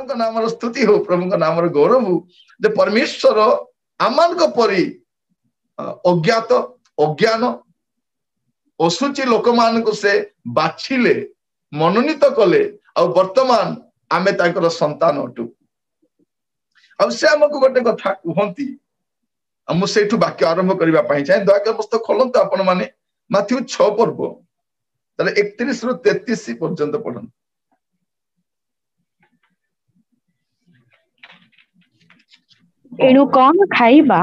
प्रभु नाम स्तुति हो प्रभु नाम गौरव हो जे परमेश्वर आमान परी अज्ञात अज्ञान असुचि लोक मान से बाछिले मनोनीत कले आ वर्तमान आमे ताकर संतान अटू आ से आमको गोटे कथा कहती मुझे वाक्य आरंभ करने चाहे दयाकर पुस्तक खोलते आपण मैंने माथ्यू 6 पर्व 31 रु 33 पर्यंत पढ़ एणु कौन खाइबा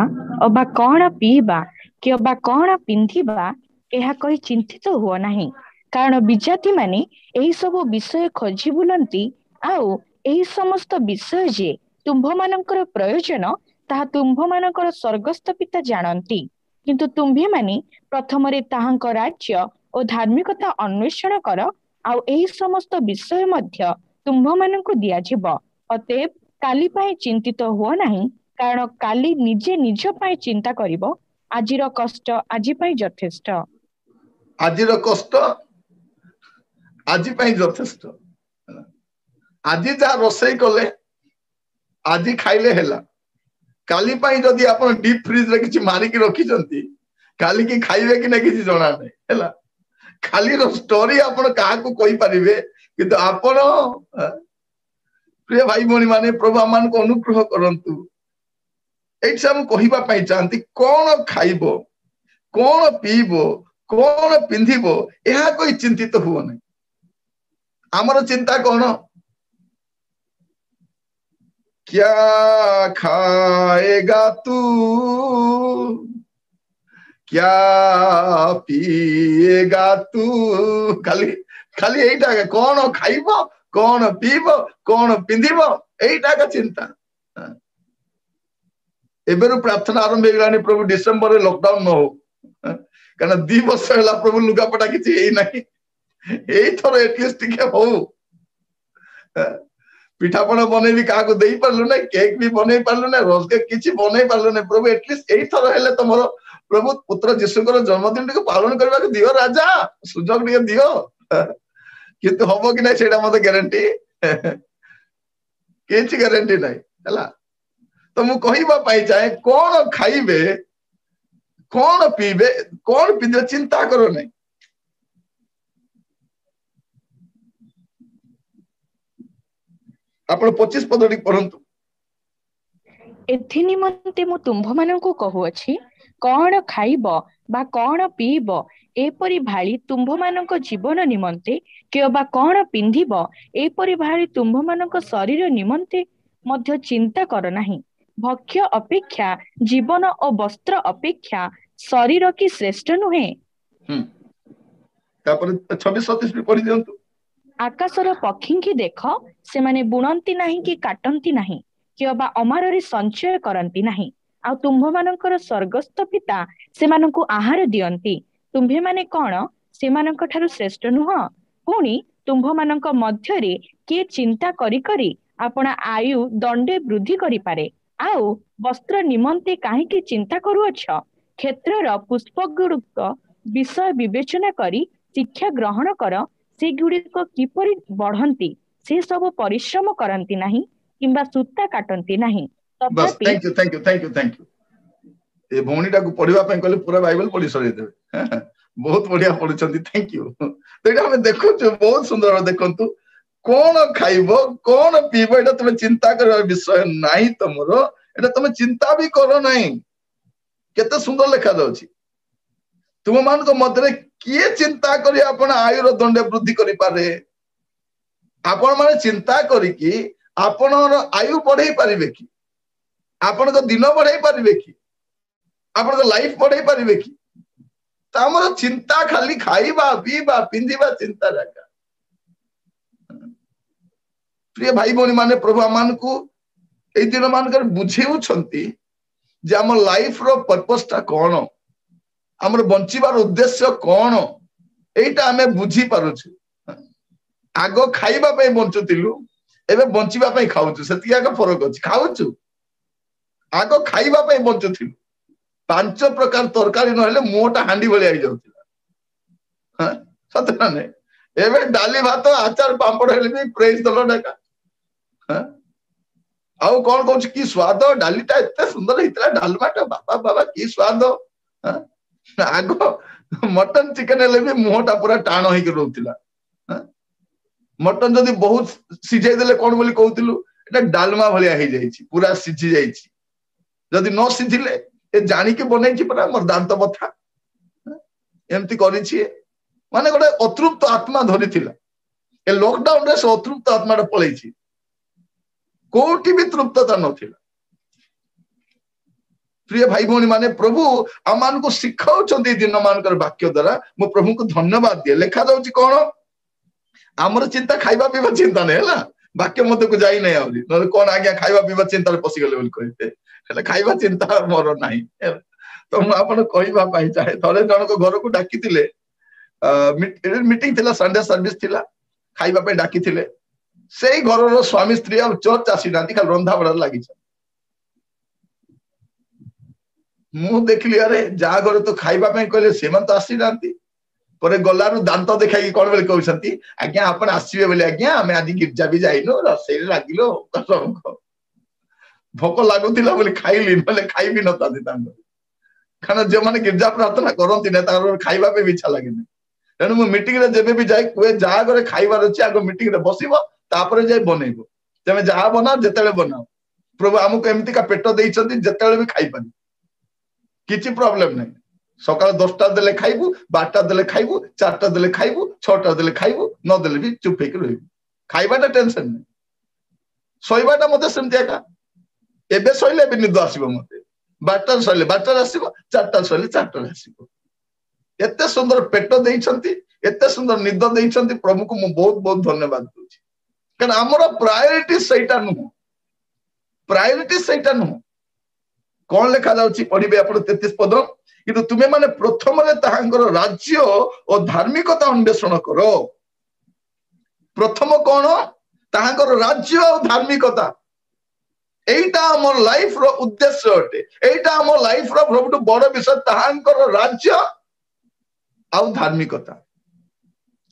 अबा कौन पीबा कि अबा कौन पिंधिबा यह कही चिंतित हुआ नहीं कारण विजाति माने एही सब विषय खोजी बुलंती आउ एही समस्त विषय जे तुम्भ मानकर प्रयोजन ताहा तुम्भ मानकर स्वर्गस्थ पिता जानती किंतु तुम्भे माने प्रथमरे ताहांक राज्य और धार्मिकता अन्वेषण कर आउ एही समस्त विषय मध्य तुम्भ मानकु दिया जिवो अतएव काली पाए चिंतित हुआ नहीं कारण काली निजे निज पाए चिंता करिवो आजिर कष्ट आजि पाए यथेष्ट आजिर कष्ट आजि पाए यथेष्ट आजि जा रोसई कले आजि खाइले हेला काली पाई जदि आपण डीप फ्रिज रे किछि मारी के रखी जंती काली की खाइबे कि नै किछि जणा नै हेला खाली रो स्टोरी आपण काहा को कोइ परिबे किंतु आपण प्रिय भाई भौणी माने प्रभु आमान को अनुग्रह करंतु एठी हम कहिबा पई चाहंती कोन खाइबो कोन पीबो कोन पिंधिबो एहा कोई चिंतित हुओ नै हमर चिंता कोन क्या खाएगा तू क्या पिएगा तू खाली खाली एटा कौन खाइबो कौन पीबो कौन पिंधिबो एटा का चिंता एबेरु प्रार्थना आरंभ हेगलानी प्रभु डिसेंबर रे लॉकडाउन न हो कारण 2 वर्ष होला प्रभु लुगापटा किछि एई नाही एई थरो एटलिस्ट के हो पिठापण बनेबी क्या दे पार्लु ना केक भी बन पार्लु ना रोज केक किसी बन पार्लु ना प्रभु एटलिस्ट यही थर हेले तुम प्रभु पुत्र जीशुकर जन्मदिन टी पालन करने दियो राजा सुजोग टे दियो किंतु हम कि ना मत ग्यारंटी किसी ग्यारंटी ना है तो मु कहवाई चाहे कौन खाइबे कौन पीबे कौन पीबे चिंता करो नहीं आपण 25 पदटी पढ़ंतु एथि निमंते मु तुम्भ माननकु कहूअछि कौन खाइब बा कौन पीब एपरि भाली तुम्भ मानक जीवन निमंते केबा कौन पिंधिब एपरि भाली तुम्भ मानक शरीर निमंते मध्य चिंता कर नाही भक्ष्य अपेक्षा जीवन और वस्त्र अपेक्षा शरीर की श्रेष्ठ नुहे तापर 26-27 भी पढ़ि दियंतु आकाशर पक्षी की देख से माने बुणंती नहीं कि काटंती नहीं कि अबा अमाररे संचय करंती नहीं आ तुम्भ मानकर स्वर्गस्थ पिता से मानकु आहार दियंती तुम्भे माने कौन से मानक ठारु श्रेष्ठ नुह पुणी तुम्भ मानक मध्य रे के चिंता करी करी अपना आयु दंडे वृद्धि करि पारे आउ वस्त्र निमंते काहे की चिंता करूअछ क्षेत्रर पुष्पगुड़िक विषय विवेचना करी शिक्षा ग्रहण कर से गुड़िक किपरि बढ़ंती से सब परिश्रम करंती नहीं किंबा सूता काटंती नहीं बस thank you thank you thank you thank you ए भौणीटा को पढ़िबा पय कहले पूरा बाइबल पढ़ी सरी देबे बहुत बढ़िया पढ़ुचंती थैंक यू तो एटा हम देखु बहुत सुंदर देखंतु कौन खाइबो कौन पीबो एटा तुम चिंता करबा विषय नाही तमरो एटा तुम चिंता भी करो नहीं केते सुंदर लिखा जाउची तुम मान को मध्य किए चिंता करी आपण आयुर दंडे वृद्धि करि पारे आपण माने चिंता करी कि आपण आयु बढ़ाई पारिबे कि आपण को दिन बढ़ाई पारिबे कि आपण को लाइफ बढ़ाई पारिबे कि तामर चिंता खाली खाइबा पीबा पिंधिबा चिंता जाका प्रिय भाई भौणी माने प्रभु आमान को ए दिन मानकर बुझेउछंती जे हम लाइफ रो पर्पस ता कोन हमर बंचिबार उद्देश्य कोन एटा हमें बुझी पारुछु आगो खाइबा पे बंचुतिलु एबे बंचिबा पे खाउछु सेति आगो फरक अछि खाउछु आगो खाइबा पे बंचुतिलु 5 प्रकार तरकारी न हेले मोटा हांडी भली आइ जाउतिला हां सत ना नै एबे डाली भात आचार पापड़ हेले भी प्रेज दलो डाका हां ଆଉ କଣ କହୁଛି କି ସ୍ୱାଦ, ଡାଲିଟା ଏତେ ସୁନ୍ଦର ହେଇଥିଲା, ଡାଲମାଟା ବାବା ବାବା କି ସ୍ୱାଦ। ଆଗ ମଟନ ଚିକେନ ହେଲେ ବି ମୁହଁଟା ପୁରା ଟାଣ ହେଇକି ରହୁଥିଲା। ମଟନ ଯଦି ବହୁତ ସିଝେଇ ଦେଲେ କଣ ବୋଲି କହୁଥିଲୁ, ଏଟା ଡାଲମା ଭଳିଆ ହେଇଯାଇଛି, ପୁରା ସିଝି ଯାଇଛି। ଯଦି ନ ସିଝିଲେ ଏ ଜାଣିକି ବନେଇଛି ପରା, ମୋର ଦାନ୍ତ ବଥା ଏମିତି କରିଛି। ମାନେ ଗୋଟେ ଅତୃପ୍ତ ଆତ୍ମା ଧରିଥିଲା। ଏ ଲକଡାଉନ ରେ ସେ ଅତୃପ୍ତ ଆତ୍ମାଟା ପଳେଇଛି, କୋଉଠି ବି ତୃପ୍ତତା ନଥିଲା। ପ୍ରିୟ ଭାଇ ଭଉଣୀ ମାନେ, ପ୍ରଭୁ ଆମମାନଙ୍କୁ ଶିଖାଉଛନ୍ତି ଦିନ ମାନଙ୍କର ବାକ୍ୟ ଦ୍ଵାରା। ମୁଁ ପ୍ରଭୁଙ୍କୁ ଧନ୍ୟବାଦ ଦିଏ। ଲେଖାଯାଉଛି କଣ, ଆମର ଚିନ୍ତା ଖାଇବା ପିଇବା ଚିନ୍ତା ନାହିଁ ହେଲା, ବାକ୍ୟ ମଧ୍ୟକୁ ଯାଇନାହିଁ ଆହୁରି। ନହେଲେ କଣ ଆଜ୍ଞା ଖାଇବା ପିଇବା ଚିନ୍ତାରେ ପଶିଗଲେ ବୋଲି କହିବେ, ହେଲେ ଖାଇବା ଚିନ୍ତା ମୋର ନାହିଁ। ତ ମୁଁ ଆପଣ କହିବା ପାଇଁ ଚାହେଁ, ଥରେ ଜଣଙ୍କ ଘରକୁ ଡାକିଥିଲେ, ମିଟିଂ ଥିଲା, ସଣ୍ଡେ ସର୍ଭିସ ଥିଲା, ଖାଇବା ପାଇଁ ଡାକିଥିଲେ। ସେଇ ଘରର ସ୍ୱାମୀ ସ୍ତ୍ରୀ ଆଉ ଚର୍ଚ୍ଚ ଆସିନାହାନ୍ତି, ଖାଲି ରନ୍ଧା ବଢାରେ ଲାଗିଛନ୍ତି। ମୁଁ ଦେଖିଲି ଆରେ ଯାହା ଘରେ ତ ଖାଇବା ପାଇଁ କହିଲେ ସେମାନେ ତ ଆସିନାହାନ୍ତି। ପରେ ଗଲାରୁ ଦାନ୍ତ ଦେଖାଇକି କଣ ବୋଲି କହୁଛନ୍ତି, ଆଜ୍ଞା ଆପଣ ଆସିବେ ବୋଲି ଆଜ୍ଞା ଆମେ ଆଜି ଗିର୍ଜା ବି ଯାଇନୁ, ରୋଷେଇରେ ଲାଗିଲୁ। ଭୋକ ଲାଗୁଥିଲା ବୋଲି ଖାଇଲି, ନହେଲେ ଖାଇବି ନଥାନ୍ତି ତାଙ୍କର। କାରଣ ଯେଉଁମାନେ ଗିର୍ଜା ପ୍ରାର୍ଥନା କରନ୍ତି ନା, ତାଙ୍କର ଖାଇବା ପାଇଁ ଇଚ୍ଛା ଲାଗେନି। ତେଣୁ ମୁଁ ମିଟିଂରେ ଯେବେ ବି ଯାଇ କୁହେ, ଯାହା ଘରେ ଖାଇବାର ଅଛି ଆଗ ମିଟିଂରେ ବସିବ, ତାପରେ ଯାଇ ବନେଇବ। ତମେ ଯାହା ବନାଅ, ଯେତେବେଳେ ବନାଅ, ପ୍ରଭୁ ଆମକୁ ଏମିତିକା ପେଟ ଦେଇଛନ୍ତି ଯେତେବେଳେ ବି ଖାଇପାରିବ, କିଛି ପ୍ରୋବ୍ଲେମ ନାହିଁ। ସକାଳ 10ଟା ଦେଲେ ଖାଇବୁ, 12ଟା ଦେଲେ ଖାଇବୁ, 4ଟା ଦେଲେ ଖାଇବୁ, 6ଟା ଦେଲେ ଖାଇବୁ, ନ ଦେଲେ ବି ଚୁପ ହେଇକି ରହିବୁ। ଖାଇବାଟା ଟେନସନ ନାହିଁ। ଶୋଇବାଟା ମତେ ସେମିତି ଏକା, ଏବେ ଶୋଇଲେ ଏବେ ନିଦ ଆସିବ ମତେ, 12ଟାରେ ଶୋଇଲେ 12ଟାରେ ଆସିବ, 4ଟାରେ ଶୋଇଲେ 4ଟାରେ ଆସିବ। ଏତେ ସୁନ୍ଦର ପେଟ ଦେଇଛନ୍ତି, ଏତେ ସୁନ୍ଦର ନିଦ ଦେଇଛନ୍ତି, ପ୍ରଭୁକୁ ମୁଁ ବହୁତ ବହୁତ ଧନ୍ୟବାଦ ଦଉଛି। କାରଣ ଆମର ପ୍ରାୟୋରିଟି ସେଇଟା ନୁହଁ, ପ୍ରାୟୋରିଟି ସେଇଟା ନୁହଁ। କଣ ଲେଖା ଯାଉଛି ପଢିବେ ଆପଣ 33 ପଦ, କିନ୍ତୁ ତୁମେ ମାନେ ପ୍ରଥମରେ ତାହାଙ୍କର ରାଜ୍ୟ ଓ ଧାର୍ମିକତା ଅନ୍ୱେଷଣ କର। ପ୍ରଥମ କଣ, ତାହାଙ୍କର ରାଜ୍ୟ ଆଉ ଧାର୍ମିକତା। এইটা আমার লাইফ র উদ্দেশ্য অটে, এইটা আমার লাইফ র প্রভুটু বড় বিষয়, তাহাঙ্কর রাজ্য ଆଉ ଧାର୍ମିକତା।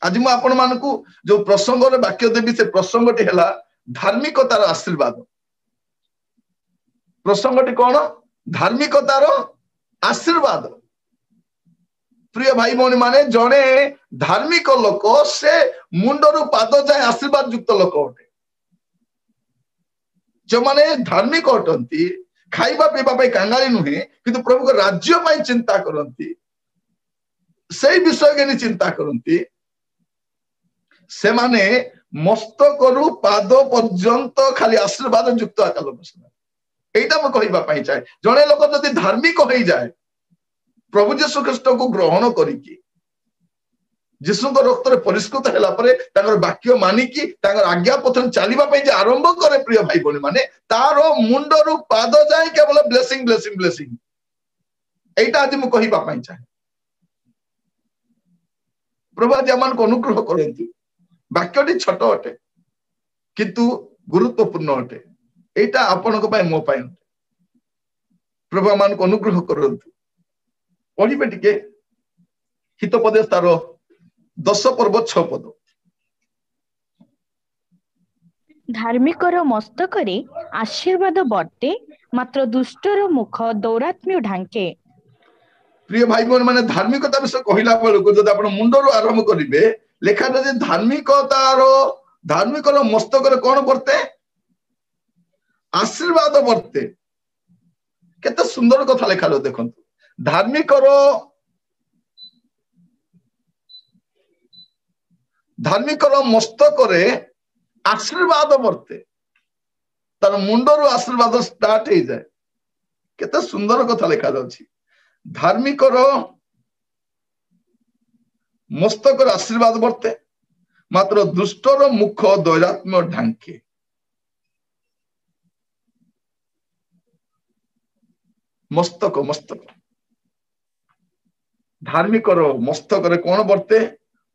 ଆଜି ମୁଁ ଆପଣ ମାନଙ୍କୁ ଯୋଉ ପ୍ରସଙ୍ଗରେ ବାକ୍ୟ ଦେବି, ସେ ପ୍ରସଙ୍ଗଟି ହେଲା ଧାର୍ମିକତାର ଆଶୀର୍ବାଦ। ପ୍ରସଙ୍ଗଟି କଣ, ଧାର୍ମିକତାର ଆଶୀର୍ବାଦ। ପ୍ରିୟ ଭାଇ ଭଉଣୀ ମାନେ, ଜଣେ ଧାର୍ମିକ ଲୋକ ସେ ମୁଣ୍ଡରୁ ପାଦ ଯାଏ ଆଶୀର୍ବାଦ ଯୁକ୍ତ ଲୋକ ଅଟେ। ଯେଉଁମାନେ ଧାର୍ମିକ ଅଟନ୍ତି, ଖାଇବା ପିଇବା ପାଇଁ କାଙ୍ଗାଳି ନୁହେଁ, କିନ୍ତୁ ପ୍ରଭୁଙ୍କ ରାଜ୍ୟ ପାଇଁ ଚିନ୍ତା କରନ୍ତି, ସେଇ ବିଷୟ ନେଇ ଚିନ୍ତା କରନ୍ତି, ସେମାନେ ମସ୍ତକରୁ ପାଦ ପର୍ଯ୍ୟନ୍ତ ଖାଲି ଆଶୀର୍ବାଦ ଯୁକ୍ତ ଆକା ଲୋକ ସେମାନେ। এইটা ମୁଁ କହିବା ପାଇଁ ଚାହେଁ, ଜଣେ ଲୋକ ଯଦି ଧାର୍ମିକ ହେଇଯାଏ, ପ୍ରଭୁ ଯୀଶୁ ଖ୍ରୀଷ୍ଟଙ୍କୁ ଗ୍ରହଣ କରିକି ଯୀଶୁଙ୍କ ରକ୍ତରେ ପରିଷ୍କୃତ ହେଲା ପରେ ତାଙ୍କର ବାକ୍ୟ ମାନିକି ତାଙ୍କର ଆଜ୍ଞା ପଥରେ ଚାଲିବା ପାଇଁ ଯେ ଆରମ୍ଭ କରେ, ପ୍ରିୟ ଭାଇ ଭଉଣୀ ମାନେ, ତାର ମୁଣ୍ଡରୁ ପାଦ ଯାଏ କେବଳ ବ୍ଲେସିଂ ବ୍ଲେସିଂ ବ୍ଲେସିଂ। এইটা ଆଜି ମୁଁ କହିବା ପାଇଁ ଚାହେଁ। ପ୍ରଭୁ ଆଜି ଆମମାନଙ୍କୁ ଅନୁଗ୍ରହ କରନ୍ତୁ। ବାକ୍ୟଟି ଛୋଟ ଅଟେ କିନ୍ତୁ ଗୁରୁତ୍ୱପୂର୍ଣ୍ଣ ଅଟେ। এইটা ଆପଣଙ୍କ ପାଇଁ, ମୋ ପାଇଁ ଅଟେ। ପ୍ରଭୁ ଆମମାନଙ୍କୁ ଅନୁଗ୍ରହ କରନ୍ତୁ। ପଢିବେ ଟିକେ ହିତୋପଦେଶ ତାର 10 ପର୍ବ 6 ପଦ। ଧାର୍ମିକର ମସ୍ତକରେ ଆଶୀର୍ବାଦ ବର୍ତ୍ତେ, ମାତ୍ର ଦୁଷ୍ଟର ମୁଖ ଦୌରାତ୍ମ୍ୟ ଢାଙ୍କେ। ପ୍ରିୟ ଭାଇ ଭଉଣୀ ମାନେ, ଧାର୍ମିକତା ବିଷୟ କହିଲା ବେଳକୁ ଯଦି ଆପଣ ମୁଣ୍ଡରୁ ଆରମ୍ଭ କରିବେ, ଲେଖାଯାଏ ଧାର୍ମିକର ମସ୍ତକରେ କଣ ବର୍ତ୍ତେ, ଆଶୀର୍ବାଦ ବର୍ତ୍ତେ। କେତେ ସୁନ୍ଦର କଥା ଲେଖାଯାଉ ଦେଖନ୍ତୁ, ଧାର୍ମିକର ମସ୍ତକରେ ଆଶୀର୍ବାଦ ବର୍ତ୍ତେ, ତାର ମୁଣ୍ଡରୁ ଆଶୀର୍ବାଦ ଷ୍ଟାର୍ଟ ହେଇଯାଏ। କେତେ ସୁନ୍ଦର କଥା ଲେଖାଯାଉଛି, ଧାର୍ମିକର ମସ୍ତକରେ ଆଶୀର୍ବାଦ ବର୍ତ୍ତେ, ମାତ୍ର ଦୁଷ୍ଟର ମୁଖ ଦୈରାତ୍ମ୍ୟ ଢାଙ୍କେ। ମସ୍ତକ ଧାର୍ମିକର ମସ୍ତକରେ କଣ ବର୍ତ୍ତେ,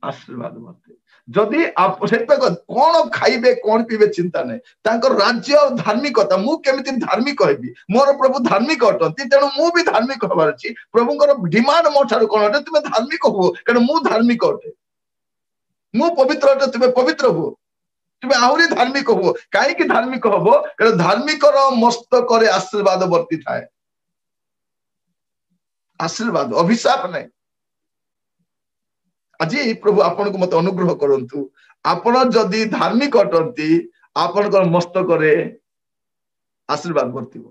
ଆଶୀର୍ବାଦ ବର୍ତ୍ତେ। ଯଦି କଣ ଖାଇବେ କଣ ପିଇବେ ଚିନ୍ତା ନାହିଁ, ତାଙ୍କର ରାଜ୍ୟ ଆଉ ଧାର୍ମିକତା। ମୁଁ କେମିତି ଧାର୍ମିକ ହେବି, ମୋର ପ୍ରଭୁ ଧାର୍ମିକ ଅଟନ୍ତି, ତେଣୁ ମୁଁ ବି ଧାର୍ମିକ ହବାର ଅଛି। ପ୍ରଭୁଙ୍କର ଡିମାଣ୍ଡ ମୋ ଠାରୁ କଣ ଅଟେ, ତୁମେ ଧାର୍ମିକ ହୁଅ, କାରଣ ମୁଁ ଧାର୍ମିକ ଅଟେ। ମୁଁ ପବିତ୍ର ଅଟେ, ତୁମେ ପବିତ୍ର ହୁଅ। तुम आहरी धार्मिक हो कहीं धार्मिक हम कारण धार्मिकर मस्तक आशीर्वाद वर्ती थाए आशीर्वाद अभिशाप नहीं आज प्रभु आपण को मत अनुग्रह करंतु आपण जदि धार्मिक अटंती आपण मस्तक आशीर्वाद वर्तिब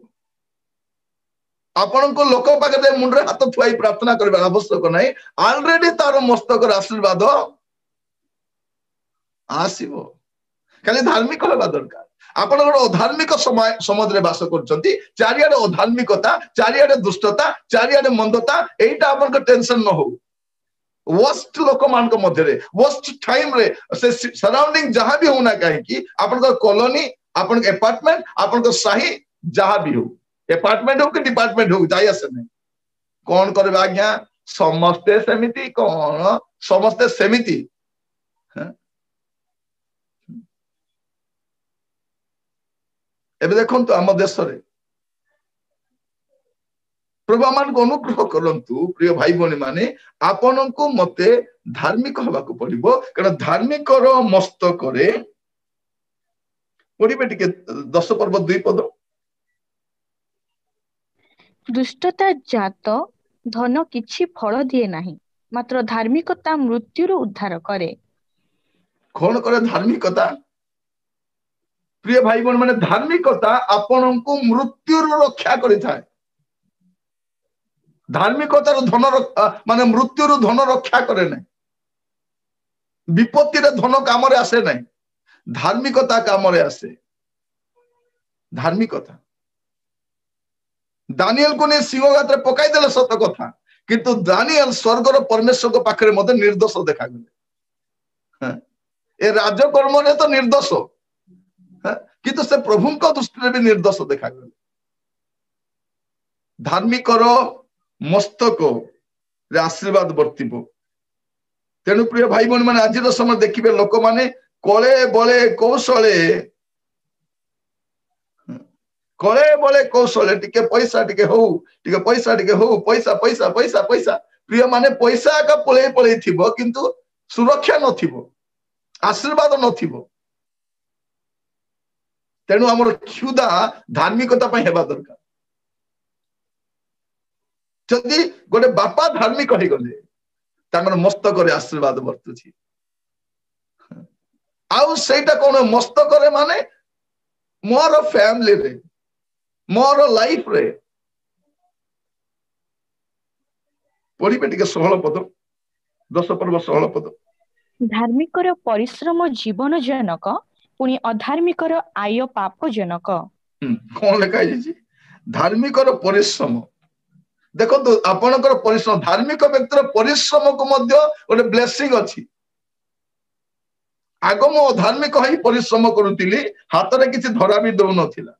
आपण को लोक पाखे मुंडे हाथ थुआई प्रार्थना करबा आवश्यक नहीं ऑलरेडी तार मस्तक आशीर्वाद आसीबो खाली धार्मिक होगा दरकार आपण अधार्मिक समाज में बास कर चारियाडे अधार्मिकता चारियाडे दुष्टता चारियाडे मंदता एटा आपण टेंशन न हो वर्स्ट लोक मान मध्य वर्स्ट टाइम रे से सराउंडिंग जहां भी होना कहीं आपण कॉलोनी आपण अपार्टमेंट आपण साही जहां भी हो अपार्टमेंट हो कि डिपार्टमेंट हो जाई आसे नहीं कौन करे आज्ञा समस्ते सेमिति कौन समस्ते सेमिति एबे देखो तो आम देश रे प्रभु आमान को अनुग्रह करंतु प्रिय भाई भौणी माने आपन को मते धार्मिक हवा को पड़िबो कारण धार्मिक रो मस्तक रे पड़िबे टिके 10 पर्व 2 पद दुष्टता जात धन किछि फल दिए नाही मात्र धार्मिकता मृत्युर उद्धार करे कौन करे धार्मिकता प्रिय भाई बहन माने धार्मिकता आपण को मृत्युर रक्षा करि थाए धार्मिकतार धन माने मृत्युर धन रक्षा करे नहीं विपत्ति रे धन काम रे आसे नहीं धार्मिकता काम रे आसे धार्मिकता दानियल को ने सिंहगात रे पकाई देले सत कथा किंतु दानियल स्वर्गर परमेश्वर को पाखरे मते निर्दोष देखा गले ए राजकर्म रे तो निर्दोष किंतु से प्रभु को दृष्टि रे भी निर्दोष देखा गले धार्मिकर मस्तक रे आशीर्वाद वर्तिबो तेणु प्रिय भाई बहन माने आज समय देखिबे लोक माने कले बले कौशले कले बले कौशले टिके पैसा टिके हो पैसा पैसा पैसा पैसा प्रिय माने पैसा का पळे पळे थिबो किंतु सुरक्षा नथिबो आशीर्वाद नथिबो तेणु हमर क्षुदा धार्मिकता पय हेबा दरकार जदि गोटे बापा धार्मिक हो गले तांकर मस्तक रे आशीर्वाद वर्तुछि आउ सेटा कोन मस्तक रे माने मोर फैमिली रे मोर लाइफ रे पढ़िबे टिके 16 पद 10 पर्व 16 पद धार्मिकर परिश्रम जीवन जनक पुनी अधार्मिकर आय पाप जनक कौन लिखा जाइछि धार्मिकर परिश्रम देखो तो आपनकर परिश्रम धार्मिक व्यक्तिर परिश्रम को मध्य गोटे ब्लेसिंग अछि आगो मो धार्मिक हई परिश्रम करूतिली हाथ रे किछि धरा भी दउ नथिला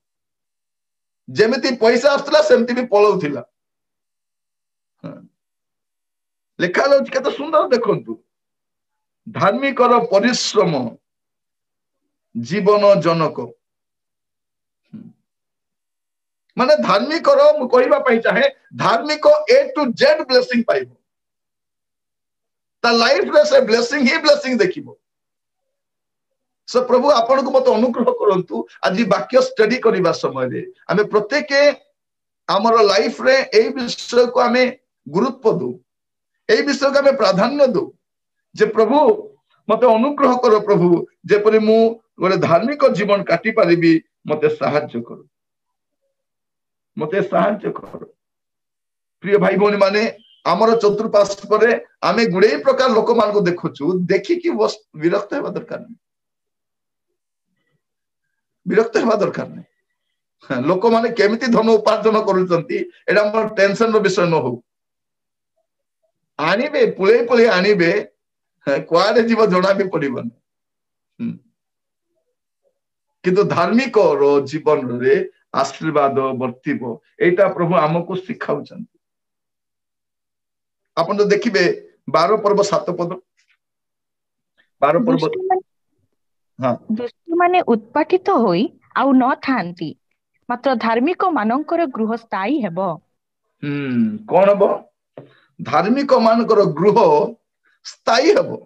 जेमिति पैसा आस्तला सेमति भी पळौथिला लेखा लो केते सुंदर देखंतु धार्मिकर परिश्रम जीवन जनक माने धार्मिक कहवा चाहे धार्मिक ए टू जेड ब्लेसिंग पाइबो ता लाइफ रे से ब्लेसिंग ही ब्लेसिंग देखिबो सो प्रभु आपण को मत अनुग्रह करंतु आज वाक्य स्टडी करबा समय रे हमें प्रत्येक हमर लाइफ रे ए विषय को हमें गुरुत्व दो ए विषय को हमें प्राधान्य दो जे प्रभु मत अनुग्रह करो प्रभु जेपरि मु गोटे धार्मिक जीवन काटी पारिबी मते सहाय्य करो मते सहाय्य कर प्रिय भाई भौणी माने आमर चतुर्पार्श्व रे आमे गुडे प्रकार लोक मान को देखुछु देखि कि विरक्त हेबा दरकार नहीं विरक्त हेबा दरकार नहीं लोक माने केमिति धन उपार्जन करूचंती एडा हमर टेंशन रो विषय न हो आनिबे पुले पुले आनिबे क्वाडे जीव जणा भी पड़िबन किंतु धार्मिक रो जीवन रे आशीर्वाद वर्तिबो एटा प्रभु हमको सिखाउछन आपण तो देखिबे 12 पर्व 7 पद 12 पर्व हां दुष्ट माने उत्पाटित होई आउ न थांती मात्र धार्मिक मानकर गृह स्थायी हेबो कोन हेबो धार्मिक मानकर गृह स्थायी हेबो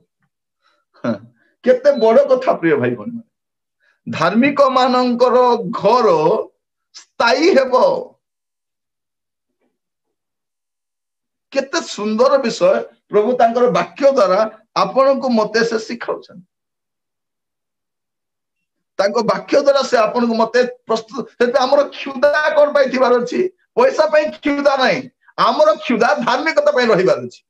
केते बड़ कथा प्रिय भाई बहन धार्मिक मानकर घर स्थायी हेब केते सुंदर विषय प्रभु तांकर वाक्य द्वारा आपण को मते से सिखाउछन तांको वाक्य द्वारा से आपण को मते प्रस्तुत से हमर क्षुधा कोन पाई थिबार अछि पैसा पाई क्षुधा नहीं हमर क्षुधा धार्मिकता पाई रहिबार अछि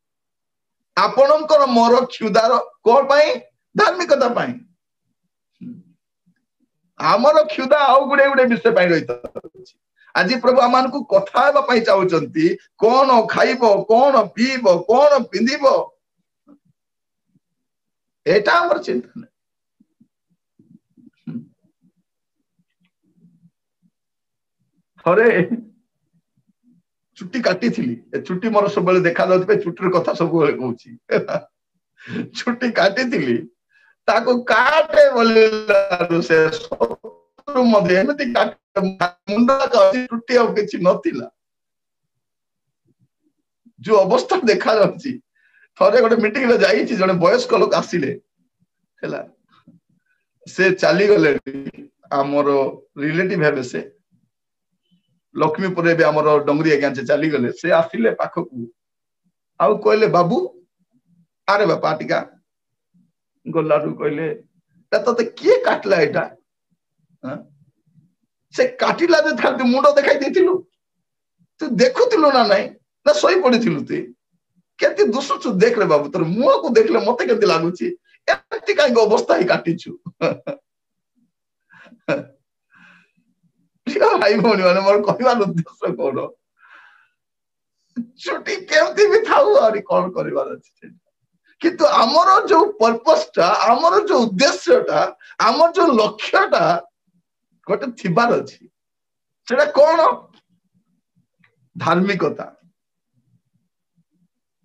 आपणकर मोर क्षुधार कोन पाई धार्मिकता पाई हमर क्षुधा आउ गुडे गुडे विषय पाई रहिता आज प्रभु आमान को कथा हेबा पाई चाहउचंती कोन खाइबो कोन पीबो कोन पिंदिबो एटा हमर चिंता नै थरे छुट्टी काटी थिली छुट्टी मोर सब बेले देखा जाउत पे छुट्टीर कथा सब बेले कहूची छुट्टी काटी थिली ताको काटे बोले से मधे एमती काट मुंडा का छुट्टी अब किछि नथिला जो अवस्था देखा जाउची थरे गोटे मीटिंग रे जाई छि जने वयस्क लोक आसिले हैला से चाली गले हमर रिलेटिव हेबे से लक्ष्मीपुर आमर डंगरी आज्ञा से चली गले से आसिले पाखक आउ कहले बाबू अरे बापा टिका गलारू कहले तते किए काटला एटा से काटिला जे थार मुंड देखाई देथिलु तू देखुतिलु ना नहीं ना सोई पड़िथिलु तू केति दुसुचु देख रे बाबू तोर मुंह को देखले मते केति लागुची एति काई अवस्था ही काटिछु भाई भौणी माने मोर कहबार उद्देश्य कोन छुट्टी केमती भी थाउ और कोन करबार अछि किंतु हमर जो पर्पस टा हमर जो उद्देश्यटा हमर जो लक्ष्यटा गोटे थिबार अछि सेटा कोन धार्मिकता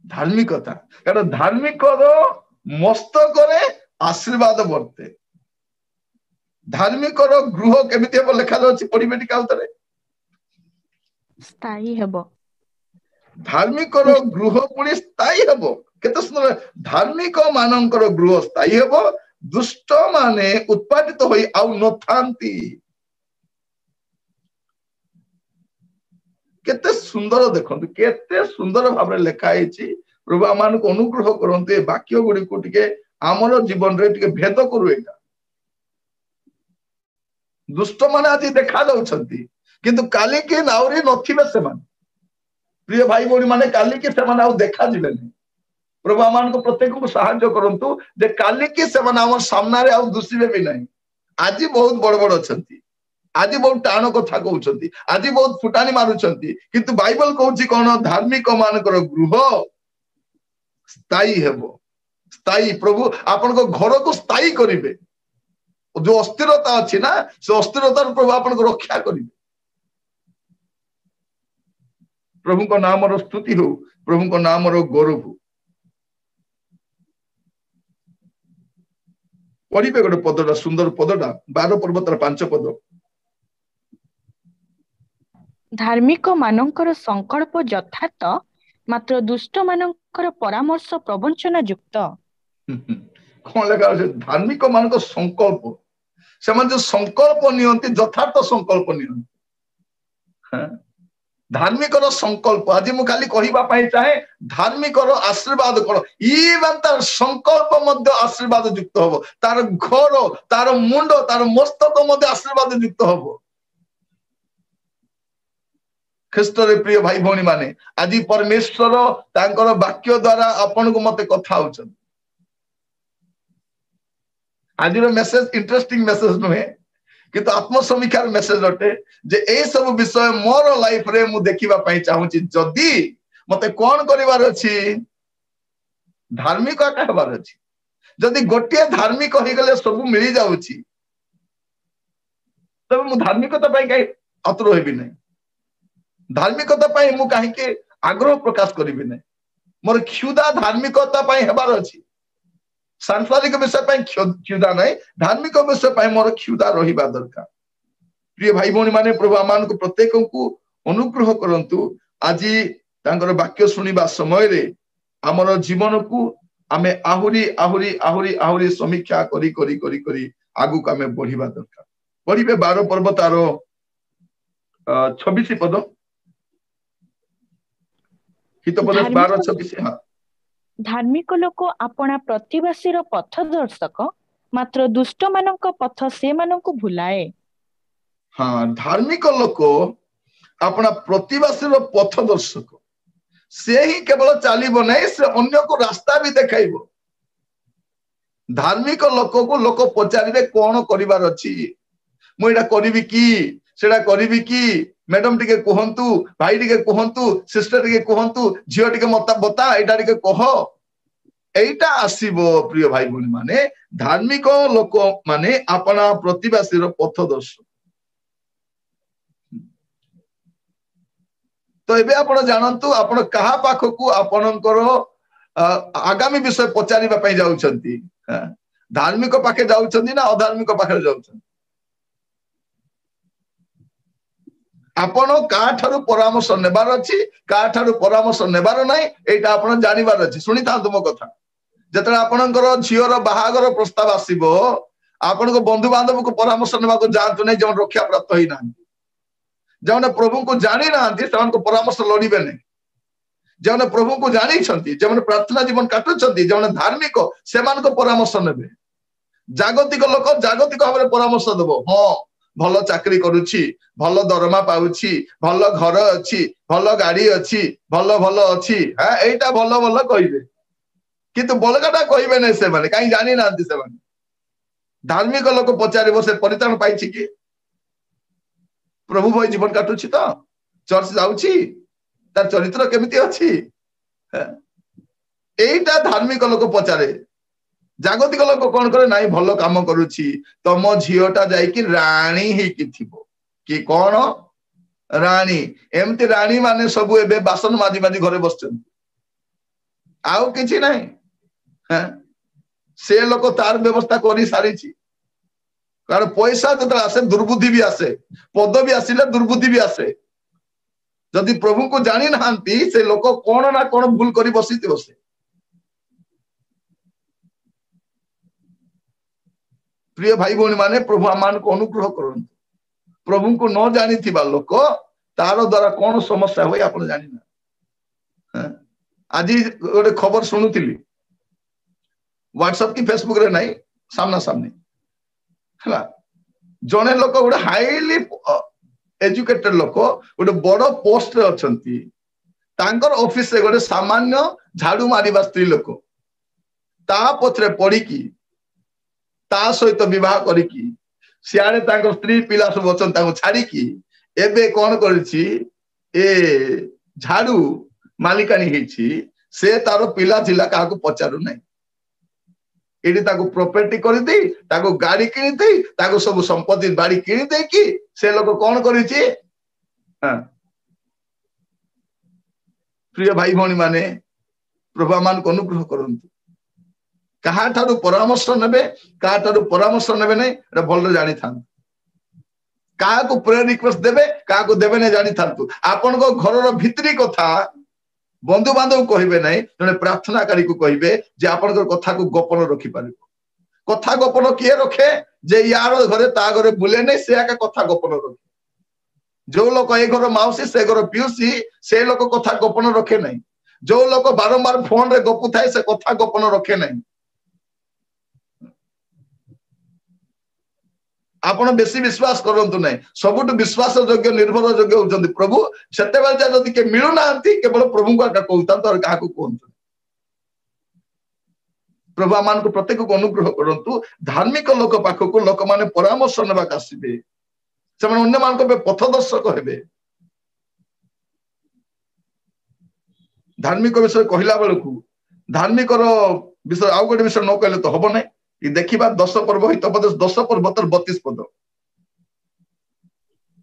धार्मिकता कारण धार्मिकर मस्तकरे आशीर्वाद वर्ते धार्मिकर गृह केमिति हेबो लेखा अछि पढिबे टिका उतरे स्थायी हेबो धार्मिकर गृह पुणी स्थायी हेबो केते सुंदर धार्मिक मानकर गृह स्थायी हेबो दुष्ट माने उत्पादित होई आउ नथांती केते सुंदर देखंतु केते सुंदर भाबरे लेखा आइछि प्रभु आमान को अनुग्रह करंते वाक्य गुडी को टिके हमर जीवन रे टिके भेद करू एटा दुष्ट माने आज देखा जाउछंती किंतु काली के नाउरी नथिबे सेमान प्रिय भाई बोडी माने काली के सेमान आउ देखा जिबेनी प्रभु आमान को प्रत्येक को सहायता करंतु जे काली के सेमान हमर सामना रे आउ दुसिबे भी नहीं आज बहुत बड़ बड़ अछंती आज बहुत टाण कथा कहउछंती आज बहुत फुटानी मारुछंती किंतु बाइबल कहउची कोन धार्मिक मानकर गृह स्थायी हेबो स्थायी प्रभु आपन को घर को स्थायी करिवे जो अस्थिरता अच्छी ना से अस्थिरता प्रभु आपन को रक्षा करिवे प्रभु को नाम रो स्तुति हो प्रभु को नाम रो गौरव हो पढ़िबे गोटे पदटा सुंदर पदटा 12 पर्वतर 5 पद धार्मिक मानकर संकल्प यथार्थ मात्र दुष्ट मानकर परामर्श प्रवंचना युक्त कौन लगा धार्मिक मान संकल्प से जो संकल्प नियंती यथार्थ संकल्प नियंती धार्मिक संकल्प आज मु खाली कहबा पई चाहे धार्मिक आशीर्वाद कोन इवन तार संकल्प मध्य आशीर्वाद युक्त हबो तार घर तार मुंड तार मस्तक मध्य आशीर्वाद युक्त हबो ख्रीष्ट रे प्रिय भाई भौणी माने आज परमेश्वर तांकर वाक्य द्वारा आपन को मते कथा होचन आज मेसेज इंटरेस्टिंग मेसेज नुहे किंतु आत्मसमीक्षार मेसेज अटे जे ए सब विषय मोर लाइफ रे मु देखिबा पई चाहूची जदी मते कोन करिवार अछि धार्मिक कहबार अछि जदी गोटे धार्मिक होई गले सब मिली जाउची तब मु धार्मिकता पई काई अतुर होबी नै धार्मिकता पई मु काहे के आग्रह प्रकाश करिबी नै मोर क्षुधा धार्मिकता पई हेबार अछि सांसारिक विषय पर क्षुधा नहीं धार्मिक विषय पर मोर क्षुधा रहिबा दरकार प्रिय भाई भौणी माने प्रभु आमान को प्रत्येक को अनुग्रह करंतु आज तांकर वाक्य सुनिबा समय रे हमर जीवन को आमे आहुरी आहुरी आहुरी आहुरी समीक्षा करी करी करी करी आगु को आम बढ़िया दरकार पढ़े 12 पर्व तार 26 पद हितोपदेश 12:26 हाँ धार्मिक लोक आपणा प्रतिवासी पथ दर्शक मात्र दुष्ट मानक पथ से मानक भुलाए। हाँ धार्मिक लोक अपना प्रतिवासी पथ दर्शक से ही केवल चलो नहीं से अन्य को रास्ता भी देखाइब। धार्मिक लोक को लोक पचारे कौन करिवार अछि मुझे करी कि सेटा करी कि मैडम टिके कहतु भाई टिके कहतु सिस्टर टिके कहतु झील टिके मत बता एटा टिके कह एटा आसीबो। प्रिय भाई भौणी माने धार्मिक लोक माने अपना प्रतिवासी पथ दर्शक। तो एबे आपण जानंतु आपण कहा पाखकु आपणकर आगामी विषय पचारिबा पई जाउछंती धार्मिक पाखे जाउछंती ना अधार्मिक पाखे जाउछंती आपण का ठारू परामर्श नेबार अछि का ठारू परामर्श नेबार नै एटा आपण जानिबार अछि। सुनि थांतु मो कथा जतरा आपणकर झियर बाहागर प्रस्ताव आसीबो आपण को बंधु बांधव को परामर्श नेबा को जानतु नै जवन रक्षा प्राप्त होई ना जौने प्रभु को जानी ना परामर्श लड़े नहीं जौने प्रभु को जानी जो प्रार्थना जीवन काटुंट जो धार्मिक से परामर्श ने जागतिक लोक जागतिक भाव में परामर्श देव हाँ भल चाकरी करुच्ची भल दरमा पाउछि भल घर अच्छी भल गाड़ी अच्छी भल भल अच्छी हाँ यहीटा भल भल कहे किंतु बलगाटा कहे नहीं से कहीं जानी ना से धार्मिक लोक पचार से परित्राण पाई कि प्रभु भाई जीवन काटुची तो चर्च जाउची तार चरित्र केमिति अछि एटा धार्मिक लोक पचारे जागतिक लोक कोन करे नाई भलो काम करूची तम झियोटा जाई कि रानी ही कि थिबो कि कोन रानी एमति रानी माने सब एबे बासन माजी माजी घरे बसचन आउ किछि नाही से लोक तार व्यवस्था करी सारीची कारण पैसा जो आसे दुर्बुद्धि भी आसे पद भी आसिले दुर्बुद्धि भी आसे जदि प्रभु को जानी ना से लोक कौन ना कौन भूल कर बसी से प्रिय भाई भौणी माने प्रभु आमान को अनुग्रह करंतु प्रभु को न जानी थिबा लोक तार द्वारा कौन समस्या होई आपण जानी ना आज गोटे खबर सुनुथिली व्हाट्सएप की फेसबुक रे नहीं सामना सामने जने लोक गोटे हाईली एजुकेटेड लोक गोटे बड़ पोस्ट रे अछंती तांकर ऑफिस रे गोटे सामान्य झाड़ू मारिबा स्त्री लोक ता पछरे पड़ी की ता सहित विवाह करी की सियाने तांकर स्त्री पिला सब अछन ताको छाड़ी की एबे कोन करछि ए झाड़ू मालिकानी हेछि से तारो पिला जिला काको पचारु नै एडी ताको प्रॉपर्टी कर दे ताको गाड़ी किनी दे ताको सब संपत्ति बाड़ी किनी दे कि से लोग कौन करिछि प्रिय भाई भौणी माने प्रभु मान को अनुग्रह करंतु कहा ठारू परामर्श नेबे कहा ठारू परामर्श नेबे नै एटा भल जानि थान का को प्रेयर रिक्वेस्ट देबे का को देबे नै जानि थांतु आपन को घर रो भितरी कथा बंधु बांधव कहे ना जड़े प्रार्थनाकारी को कहे जे आपण कथा को गोपन रखी पार कथा गोपन किए रखे जे यार घरे ता घरे बुले नहीं से कथा गोपन रखे जो लोग ए घर माउसी से घर पिउसी से लोग कथा गोपन रखे नहीं जो लोग बारंबार फोन रे गपु थाए से कथा गोपन रखे नहीं आपण बेसी विश्वास करंतु नहीं सबुठ विश्वास योग्य निर्भर योग्य होचंदी प्रभु सेते बेल जदी के मिलु नांती केवल प्रभु को आका कहता तो का को कोंतु प्रभु आमान को प्रत्येक को अनुग्रह करंतु धार्मिक लोक पाख को लोक माने परामर्श नेबा कासिबे से माने अन्य मान को पथदर्शक हेबे धार्मिक विषय कहला बेलकू धार्मिक विषय आउ गोटे विषय न कहले तो हबो नै देखिबा 10 पर्व हितोपदेश 10 पर्व 32 पद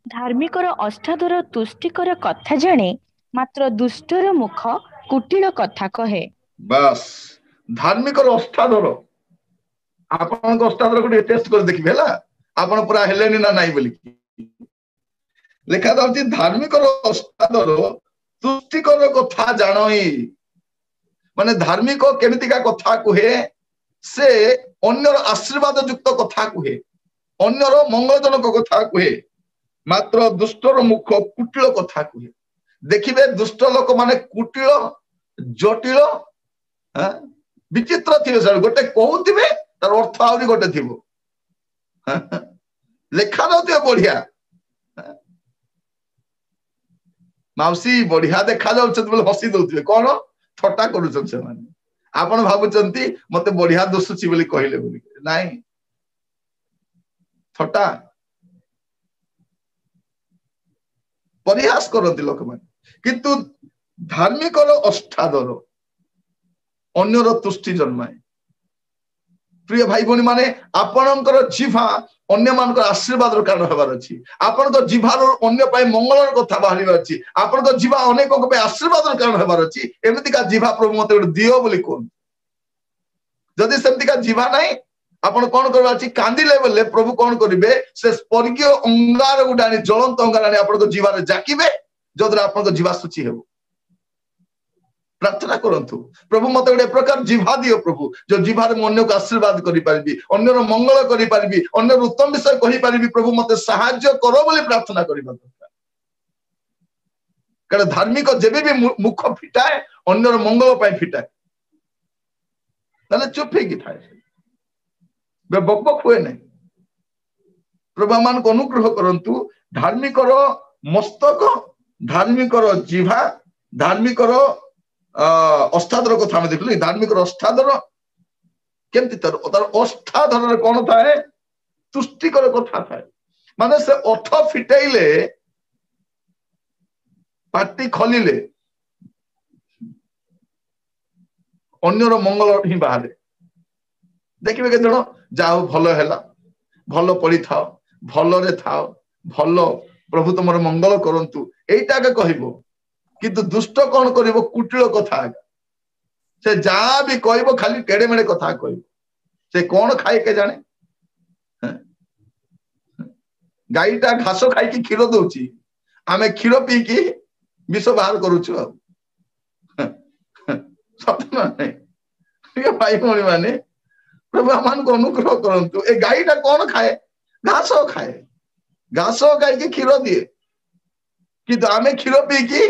धार्मिकर अष्टादर तुष्टिकर कथा जाने मात्र दुष्टर मुख कुटिल कथा कहे बस धार्मिकर अष्टादर आपन को अष्टादर को टेस्ट कर देखिबे हला आपन पूरा हेलेनी ना नाही बोली लेखा दाउची धार्मिकर अष्टादर तुष्टिकर कथा जानई माने धार्मिक केमिति का कथा कहे से अन्यर आशीर्वाद युक्त कथा कहे, अन्यर मंगलजनक कथा कहे, मात्र दुष्टर मुख कुटिल कथा कहे। देखिए दुष्ट लोक माने कुटिल जटिल विचित्र थे, गोटे कहते तार अर्थ आहरी गोटे थी लेखा नौ बढ़िया माउसी बढ़िया देखा जाऊँ हसी दौथे कौन थट्टा कर आपण भावुंट मत बढ़िया दुसुची बोली कहले नाई थट्टा परिहास करती लोक मैंने किंतु धार्मिक अष्टादर अन्यर तुष्टि जन्माए। प्रिय भाई भौणी माने आपणकर जीवा अन्य मान आशीर्वाद कारण हबार अच्छी, आपण जीवार अन्य मंगल कथा बाहर अच्छी, आपण जीवा अनेक आशीर्वाद कारण हबार अच्छी। एमतीका जीवा प्रभु मत गोटे दियो बोली कहते, जदि सेमतीका जीवा ना आपण कौन कर कांदिले बोले प्रभु कौन करेंगे से स्वर्गीय अंगार गोटे आनी ज्वलंत अंगार आनी आप जीवार जाकिबे जद्रा आप जीवा सूची हो। प्रार्थना करंतु प्रभु मत गोटे प्रकार जीवा दियो प्रभु, जो जीवार अन्य को आशीर्वाद करि पारिबी, अन्य मंगल करि पारिबी, अन्य उत्तम विषय कहि पारिबी। प्रभु मत साहाय्य करो बोली प्रार्थना करिबा दरकार। कारण धार्मिक जेबे भी मुख फिटाए अन्यर मंगल पाई फिटाए, ताले चुप ही थाए बक बक हुए नहीं। प्रभु मान को अनुग्रह करंतु धार्मिक मस्तक, धार्मिक जीवा, धार्मिक अष्टादर कथा आम देखल। धार्मिक अष्टादर केमती तार अष्टादर कौन थाए तुष्टिकर कथा थाए, माने से ओठ फिटेले पाटी खलिले अन्यर मंगल ही बाहर। देखिए के जन जाओ भल है, भल पढ़ी था, भल था, भल प्रभु तुम मंगल करंतु एटा के कहबो, किंतु दुष्ट कौन करिवो कुटिल कथा से जा भी कहबो खाली टेढ़े मेढ़े कथा कहबो। से कौन खाए के जाने, गाईटा घास खाई की क्षीर दउची, आमे क्षीर पी की विष बाहर करूछु। सत नहीं भाई भौणी माने प्रभु आमान को अनुग्रह करंतु ए गाईटा कौन खाए, घास खाए, घास खाई की क्षीर दिए, किंतु आमे क्षीर पी की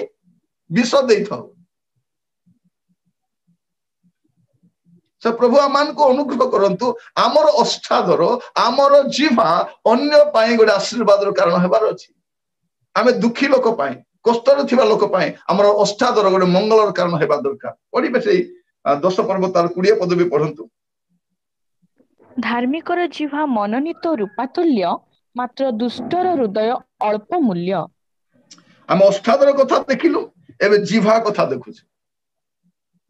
विष दे था। से प्रभु आमान को अनुग्रह करंतु आमर अष्टादर आमर जीवा अन्य पाई गोटे आशीर्वाद कारण हेबार अछि। आमे दुखी लोक पाई, कष्ट थिबा लोक पाई आमर अष्टादर गोटे मंगल कारण हेबा दरकार। पढ़िबे से 10 पर्व तार 20 पद भी पढ़ंतु। धार्मिकर जीवा मनोनीत रूपातुल्य, मात्र दुष्टर हृदय अल्प मूल्य। आम अष्टादर कथा देखिलु, एबे जीवा कथा देखुछ।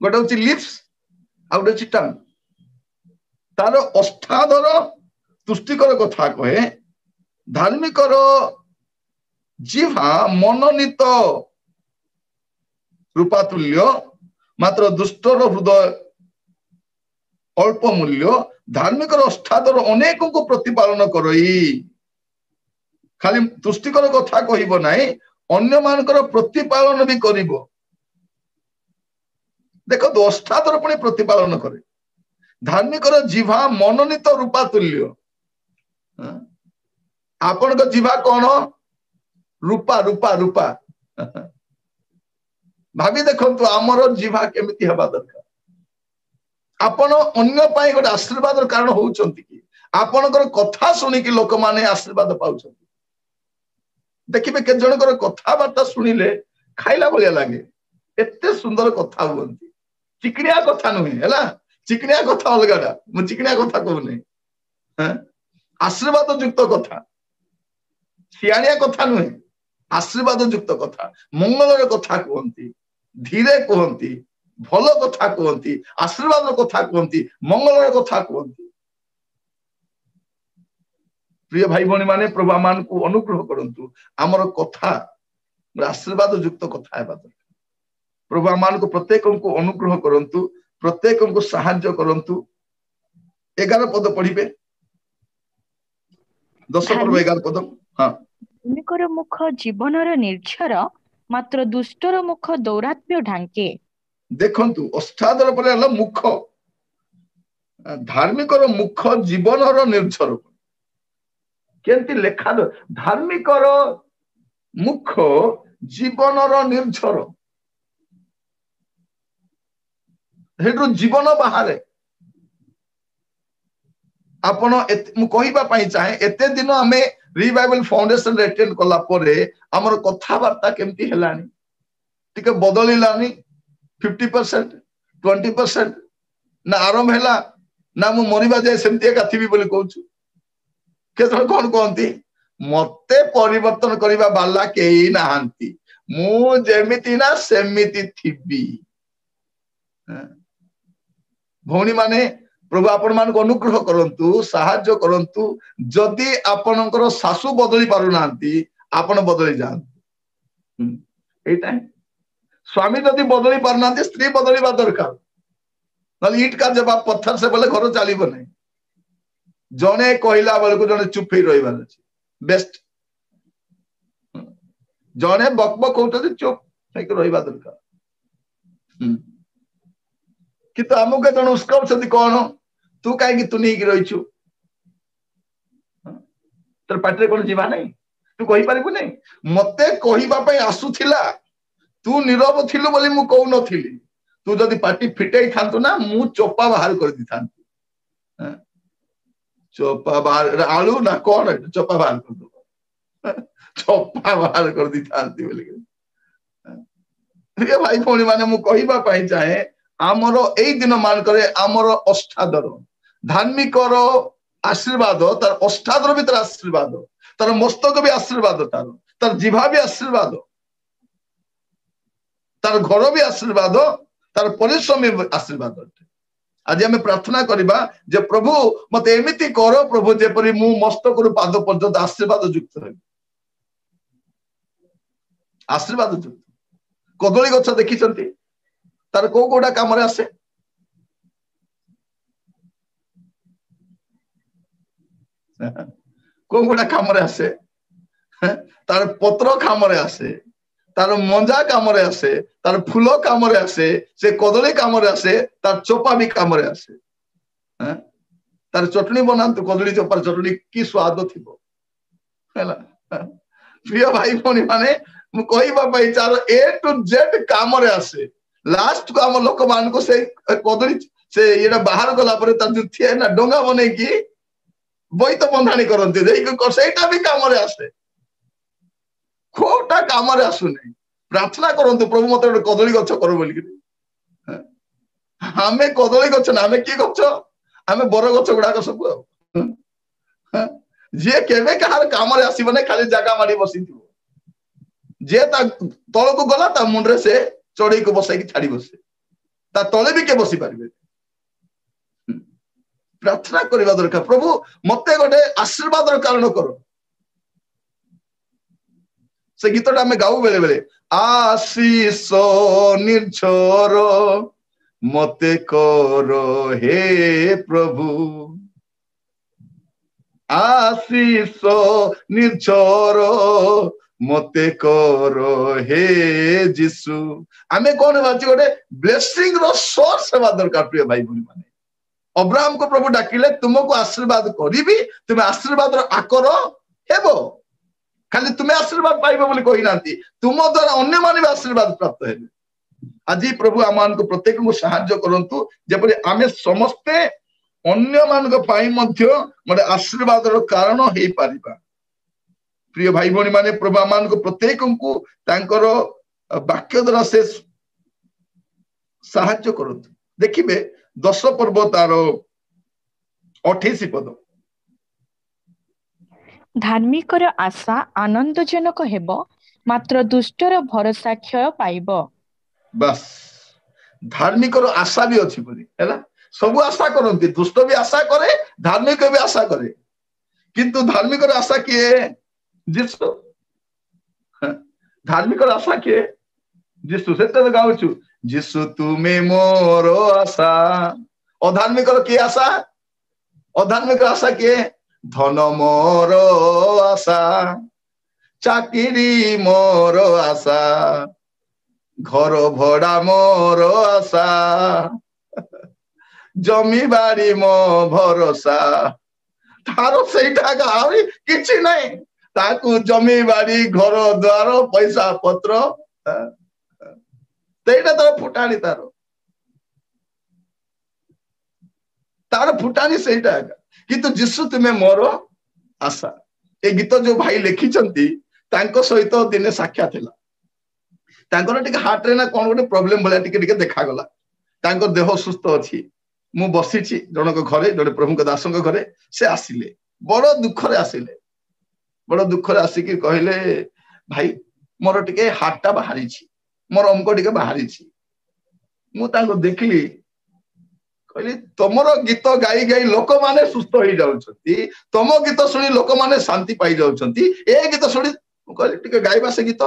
गोटे होची लिप्स आ गोटे होची टंग। तार अष्टादर तुष्टिकर कथा कहे, धार्मिकर जीवा मनोनीत रूपातुल्य, मात्र दुष्टर हृदय अल्प मूल्य। धार्मिक अष्टादर अनेक को प्रतिपालन करई, खाली तुष्टिकर कथा कहब ना, अन्य मानकर प्रतिपालन भी करिबो। देखो अष्टादर पुणी प्रतिपालन करे। धार्मिकर जीवा मनोनीत रूपातुल्य, आपण को जीवा कौन रूपा रूपा रूपा। भाभी देखंतु आमर जीवा केमिति हेबा दरकार। आपण अन्य पाई गोटे आशीर्वाद कारण होउचंती कि आपणकर कथा सुनी कि लोक माने आशीर्वाद पाउचंती। देखिबे के जनकर कथा बार्ता सुनिले खाइला बलिया लागे, एते सुंदर कथा हुंती। चिकनिया कथा नुहे हैला, चिकनिया कथा अलगाडा, मु चिकनिया कथा कहूने, आशीर्वाद युक्त कथा, सियानिया कथा नुहे, आशीर्वाद युक्त कथा, मंगलर कथा कहंती, धीरे कहंती, भल कथा कहंती, आशीर्वाद कथा कहंती, मंगलर कथा कहंती। प्रिय भाई भौणी माने प्रभु मान को अनुग्रह करंतु आमर कथा आशीर्वाद युक्त कथा हेबा दरकार। प्रभु मान को प्रत्येक को अनुग्रह करंतु, प्रत्येक को सहाय्य करंतु। 11 पद पढ़िबे, 10 पर्व 11 पद। हाँ, धार्मिकर मुख जीवनर निर्झर, मात्र दुष्टर मुख दौरात्म्य ढांके। देखंतु अष्टादर पर मुख, धार्मिकर मुख जीवन निर्झर केमती लेखा धार्मिकर मुख जीवन निर्झर जीवन बाहर आपण कहवाई चाहे एत दिन आम रिवाइवल फाउंडेशन अटेंड कला आमर कथबार्ता केमती है बदलानी 50% 20% ना आरंभ है ना मु मरिबा जाए सेमती एका थी बोली कहूँ केतल कौन कहती मते परिवर्तन करबा बाला केही नाहंती मु जेमिति ना सेमिति थिबी भौणी माने प्रभु आपण मान को अनुग्रह करंतु सहाय्य करंतु जदि आपनकर सासु बदली पारु नांती आपण बदली जान एटा स्वामी जदि बदली पारु नांती स्त्री बदलीबा दरकार नल ईट का जवाब पत्थर से बोले घर चलिबो नै जने कहला बेल को जने चुप ही रहिबार अछि बेस्ट जने बकबक कहउत चुप नहीं रहिबा दरकार किंतु आमको जन उस्काउछथि कौन तू कहीं तू नहीं रहीछु तर पाटरे कौन जीवा नहीं तू कहि पारिबु नहीं मते कहिबा पई आसुथिला तू नीरव थिलु बोली मु कहू नथिली तू जदि पार्टी फिटेई थांतु ना मु चोपा बाहर कर दी थांती चोपा बाहर आलू ना कौन है चोपा बाहर कर दो चोपा बाहर कर दी थांती बोली ये भाई भौणी माने मु कहिबा पई चाहे आमर एई दिन मान करे आमर अष्टादर धार्मिकर आशीर्वाद तार अष्टादर भी तार आशीर्वाद तार मस्तक भी आशीर्वाद तार जिभा भी आशीर्वाद तार घर भी आशीर्वाद तार परिश्रम भी आशीर्वाद आज आम प्रार्थना करबा जे प्रभु मते एमिति कर प्रभु जेपरि मु मस्तक रु पाद पर्यंत आशीर्वाद युक्त रही आशीर्वाद युक्त कदली गछ देखिछंती तार को कोडा काम रे आसे को कोडा काम रे आसे तार पत्र काम रे आसे तार मंजा काम रे आसे तार फूल काम रे आसे से कदली काम रे आसे तार चोपा भी काम रे आसे तार चटनी बनांतु कदली चोपार चटनी की स्वाद थिबो हैला प्रिय भाई भौणी माने मु कहिबा पई चार ए टू जेड काम रे आसे लास्ट को आम लोक मान को से कदली से ये बाहर गला पर थे ना डोंगा बने की बोईत बंधाणी करती सेटा भी काम आसे खोटा काम आसुनी प्रार्थना करंतु प्रभु मत गोटे कदली गछ कर बोल आम कदली गछ ना आम कि गछ आम बर गछ गुड़ाक सब जे केवे कहार काम आसब ना खाली जगह मारी बसी जे तल को गला ता मुंडे से चढ़ई को बसाई छाड़ी बसे ता तले भी के बसी पारिबे प्रार्थना करबा दरकार प्रभु मते गोटे आशीर्वाद कारण करो से गीतटा हमें गाऊ बेले बेले आशीष निर्झर मते करो हे प्रभु आशीष निर्झर मते करो हे जीसु आमे कौन बाची गोटे ब्लेसिंग रो सोर्स हेबा दरकार प्रिय भाई भौणी माने अब्राहम को प्रभु डाकिले तुमको आशीर्वाद करिबी तुमे आशीर्वाद रो आकर हेबो खाली तुमे आशीर्वाद पाइबो बोली कहि नांती तुम द्वारा अन्य माने भी आशीर्वाद प्राप्त हेबे आज प्रभु आमान को प्रत्येक को सहाय्य करंतु जेपरि आमे समस्ते अन्य मान को पाई मध्य गोटे आशीर्वाद रो कारण हेई पारिबा प्रिय भाई भौणी माने प्रभु आमान को प्रत्येक को तांकर वाक्य द्वारा से सहाय्य करंतु देखिबे 10 पर्व तार 28 पद धार्मिकर आशा आनंदजनक हेबो मात्र दुष्टर भरोसा क्षय पाइबो बस धार्मिकर आशा भी अछि परी हैला सब आशा करंती दुष्ट भी आशा करे धार्मिक भी आशा करे किंतु धार्मिकर आशा किए जीसु धार्मिकर आशा किए जीसु से तो गाउछु जीसु तुमे मोर आशा अधार्मिकर की आशा अधार्मिकर आशा किए धन मोर आशा चाकरी मोर आशा घर भड़ा मोर आशा जमी बाड़ी मो भरोसा तार सेटा आहुरी किछि नहीं ताकू जमी बाड़ी घर द्वार पैसा पत्र तेटा तार फुटाणी तार फुटाणी सेटा किंतु जिसु तुम्हें मोर आशा ए गीत जो भाई लिखिछंती तांको सहित दिने साक्षात थिला तांकर टिके हार्ट रे ना कोन गोटे प्रॉब्लम भला टिके टिके देखा गला तांको देह सुस्थ अछि मु बसिछि जनक घरे जड़े प्रभु दासंक घरे से आसिले बड़ दुख रे आसिकी कहले भाई मोर टिके हार्ट बाहरी छी मोर अंक टिके बाहरी छी मु तांको देखली कहली तमरो गीत गाई गाई लोक माने सुस्थ हो जाउछंती तम गीत सुनी लोक माने शांति पाई जाउछंती ए गीत सुनी कहली टिके गाइबा से गीत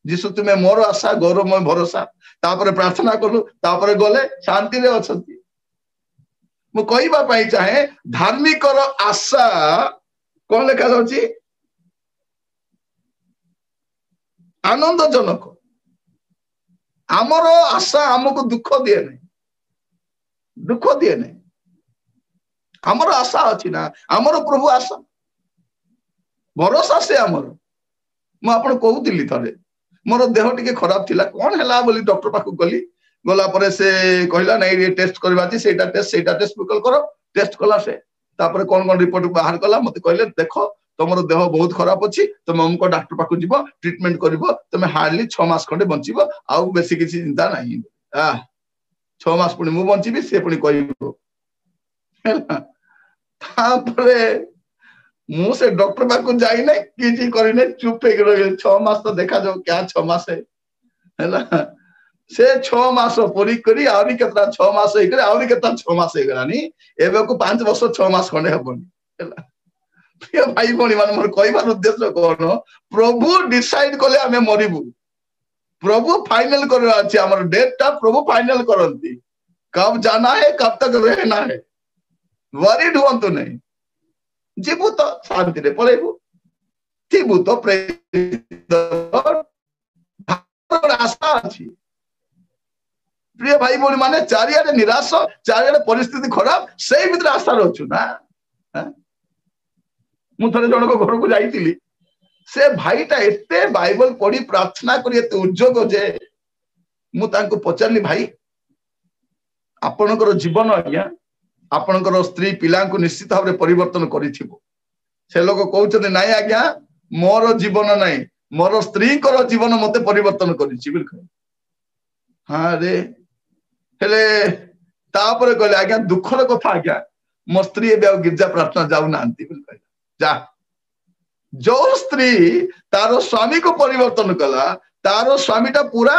जिसु तुम्हें मोर आशा गौरवमय भरोसा तापरे प्रार्थना कलु तापरे गले शांति रे अछंती मु कहबा पाई चाहे धार्मिक आशा कोन लेखा जाउची आनंदजनक आमर आशा हमको दुख दिए नहीं आमर आशा अच्छी ना आमर प्रभु आशा भरोसा से आमर मुझे कहूली थे मोर देह टिके खराब थिला कौन है बोली डॉक्टर पाखु गली गला परे से कहला नहीं ये टेस्ट करबा छी सेटा टेस्ट बिकल करो टेस्ट कला से तापर कौन कौन रिपोर्ट बाहर कला मते कहले देखो तुमर देह बहुत खराब अछि तुम हमको डॉक्टर पाखु जीवो ट्रीटमेंट करिवो तुम हार्डली 6 मास खंडे बंचिबो आउ बेसी किछि चिंता नहीं 6 मास पुणी मु बंचिबी से पुणी कहबो तापरे मु से डॉक्टर पाखु जाई नै किछि करि नै चुप हे रहि 6 मास तो देखा जाओ क्या 6 मास हैला से 6 मास परी करी आउरी केतना 6 मास हे करे आउरी केतना 6 मास हे गलानी एबे को 5 वर्ष 6 मास खंडे हेबनी हैला प्रिय भाई भणी मान मोर कहबार उद्देश्य कोन प्रभु डिसाइड कले हमें मरिबु प्रभु फाइनल करवा अछि हमर डेट ता प्रभु फाइनल करंती कब जाना है कब तक रहना है वरीड होंतु नहीं जीवु तो शांति रे पळेबु जीवु तो आशा अछि प्रिय भाई भणी माने चारियारे निराश चारियारे परिस्थिति खराब सेही भीतर आशा रहछु ना मु थरे जनक घर को जाईतिली से भाईटा एते बाइबल पढ़ी प्रार्थना करी एते उद्योग जे मु तांको पचारली भाई आपनकर जीवन आज्ञा आपनकर स्त्री पिला को निश्चित भाव में परिवर्तन करिथिबो से लोग कहउछते नाइ आज्ञा मोर जीवन नाइ मोर स्त्री कर जीवन मते परिवर्तन करिछि बिल्कुल हां रे हेले तापर कहले आज्ञा दुखर कथा आज्ञा मो स्त्री एबे गिरजा प्रार्थना जाउ नांती बिल्कुल जा जो स्त्री तार स्वामी को परिवर्तन कला तार स्वामीटा पूरा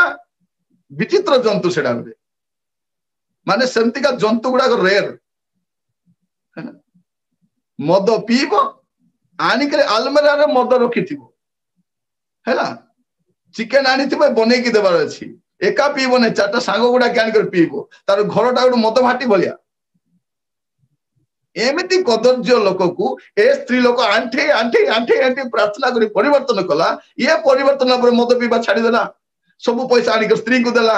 विचित्र जंतु सेडा रे माने सेमती का जंतु गुडा रेयर है ना मद पीब आनी करे आलमेरा रे मद रखिथिबो हैला चिकन आनी थिबो बनै की देबार अछि एका पीबो ने चारटा सांग गुडा क्यान कर पीबो तार घरटा गुड मद भाटी भलिया एमिति कदर्य लोक को ए स्त्री लोक आंठे आंठे आंठे आंठे प्रार्थना करी परिवर्तन कला ये परिवर्तन पर मद पीबा छाड़ी देला सब पैसा आनी स्त्री को देला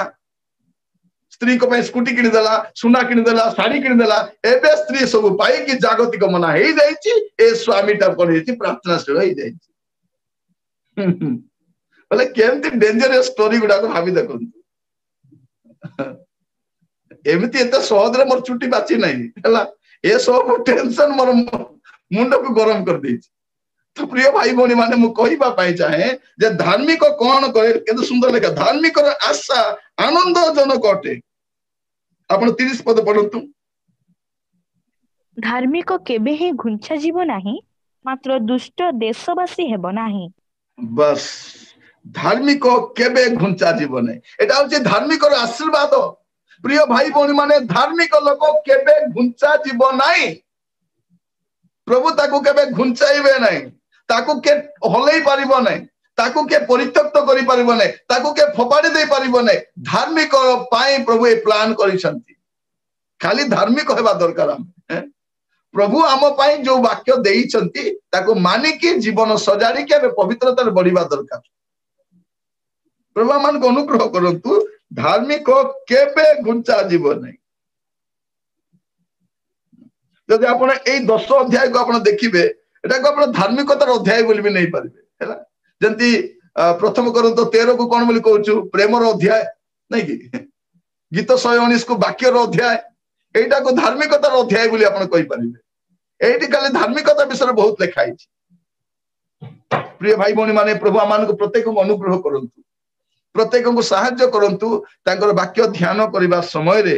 स्त्री को स्कूटी किनी देला सुना किनी देला साड़ी किनी देला एबे स्त्री सब पाई कि जागतिक मना हे जाईची ए स्वामीटा पढेची प्रार्थना से हे जाईची बोले केमती डेंजरस स्टोरी गुडा को भाबी देखो एमिति एत सहज रे मोर छुट्टी बाची नहीं हैला ए सब टेंशन मोर मुंड को गरम कर देची तो प्रिय भाई भणी माने मु कहिबा पाई चाहे जे धार्मिक कोन करे केते सुंदर लेखा धार्मिक आशा आनंदजनक अटे आपण 30 पद पढंतु धार्मिक केबे ही घुंचा जीव नाही मात्र दुष्ट देशवासी हेबो नाही बस धार्मिक केबे घुंचा जीव नाही एटा होचे धार्मिक आशीर्वाद प्रिय भाई भणी माने धार्मिक लोक केबे घुंचा जीव नाही प्रभु ताकू केबे घुंचाइबे नाही ताकू के हलई पारिबो नाही ताकू के परित्यक्त करि पारिबो नाही ताकू के फोपाडी दे पारिबो नाही धार्मिक पाई प्रभु ए प्लान करिसंती खाली धार्मिक हेबा दरकार हम प्रभु आम पाई जो वाक्य देइसंती ताकू मानि के जीवन सजाड़ी के पवित्रता रे बढ़िबा दरकार प्रभु मान को अनुग्रह करंतु धार्मिक केबे घुंचा जीव नाही जदि आपण एई 10 अध्याय को आपण देखिबे एटा को आपण धार्मिकतार अध्याय बोली भी नहीं पारिबे हैला जंती प्रथम करंतो 13 को कोन बोली कहउछु प्रेमर अध्याय नै कि गीत 119 को वाक्यर अध्याय एटा को धार्मिकतार अध्याय बोली आपण कहि पारिबे एटी खाली धार्मिकता विषय बहुत लिखाई प्रिय भाई भौणी माने प्रभु आमान को प्रत्येक को अनुग्रह करंतु प्रत्येक को सहायता करंतु तांकर वाक्य ध्यान करिबा समय रे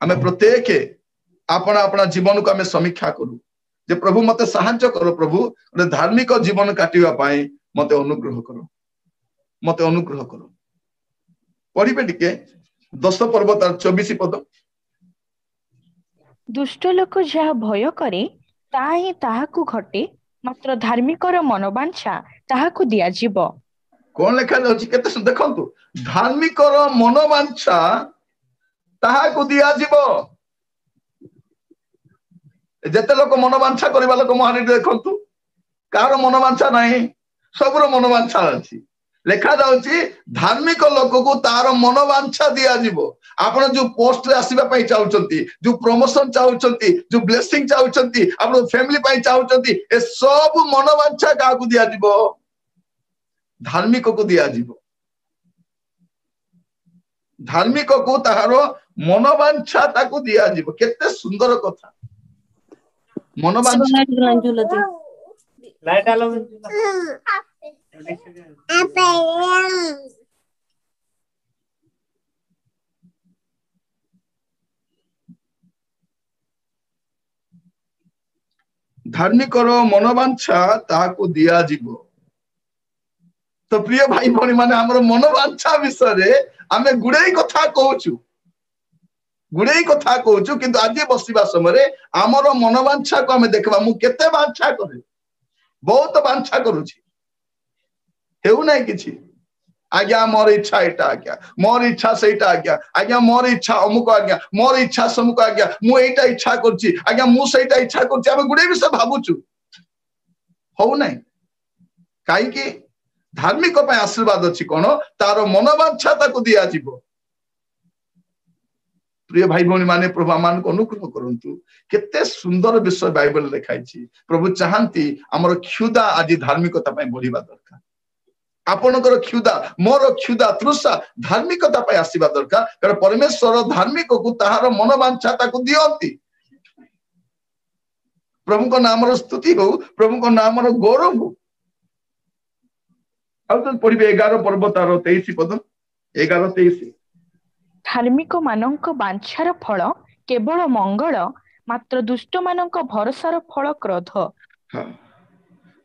हमें प्रत्येक आपण आपण जीवन को हमें समीक्षा करू जे प्रभु मते सहायता करो प्रभु धार्मिक जीवन काटिबा पाए मते अनुग्रह करो पढ़िबे टिके 10 पर्व तार 24 पद दुष्ट लोक जहा भय करे ताही ताहाकु घटे मात्र धार्मिकर मनोवांछा ताहाकु दिया जीव कोन लेखा जाउची केते देखंतु धार्मिकर मनोवांछा ताहाकु दिया जीव जेते लोक मनोवांछा करबा लोक महानी देखंतु कार मनोवांछा नाही सबरो मनोवांछा अछि लेखा जाउची धार्मिक लोक को तार मनोवांछा दिया जीव आपण जो पोस्ट रे आसीबा पई चाहउचंती जो प्रमोशन चाहउचंती जो ब्लेसिंग चाहउचंती आपण फैमिली पई चाहउचंती ए सब मनोवांछा का को दिया जीव धार्मिक को दिया जीव धार्मिक को ताहारो मनोवांछा ताको दिया जीव केते सुंदर कथा मनोवांछा लाइट आलो धार्मिकर मनोवांछा ताको दिया जीव तो प्रिय भाई भौणी माने हमर मनोवांछा विषय रे आमे गुडे कथा कहूछु किंतु आज बसिबा समय रे हमर मनोवांछा को हमें देखबा मु केते वांछा करे बहुत वांछा करूची हेउ नै किछि आज्ञा मोर इच्छा एटा आज्ञा मोर इच्छा सेटा आज्ञा मोर इच्छा अमुक आज्ञा मोर इच्छा समुक आज्ञा मु एटा इच्छा करछि आज्ञा मु सेटा इच्छा करछि हम गुडे विषय भाबुछु हो नै काई कि धार्मिक पे आशीर्वाद अछि कोन तार मनोवांछा ताको दिया जीवो प्रिय भाई भौणी माने प्रभु मान को अनुग्रह करंतु केते सुंदर विषय बाइबल लिखाई छी प्रभु चाहंती हमर क्षुदा आज धार्मिकता पे बढ़िबा दरकार आपनकर क्षुदा मोर क्षुदा तृषा धार्मिकता पे आसीबा दरकार कारण परमेश्वर धार्मिक को ताहार मनोवांछा ताको दियंती प्रभु को नाम रो स्तुति हो प्रभु को नाम रो गौरव हो तो पढ़िबे 11 पर्व तार 23 पद 11-23 धार्मिक मानक बांछार फल केवल मंगल मात्र दुष्ट मानक भरोसार फल क्रोध हाँ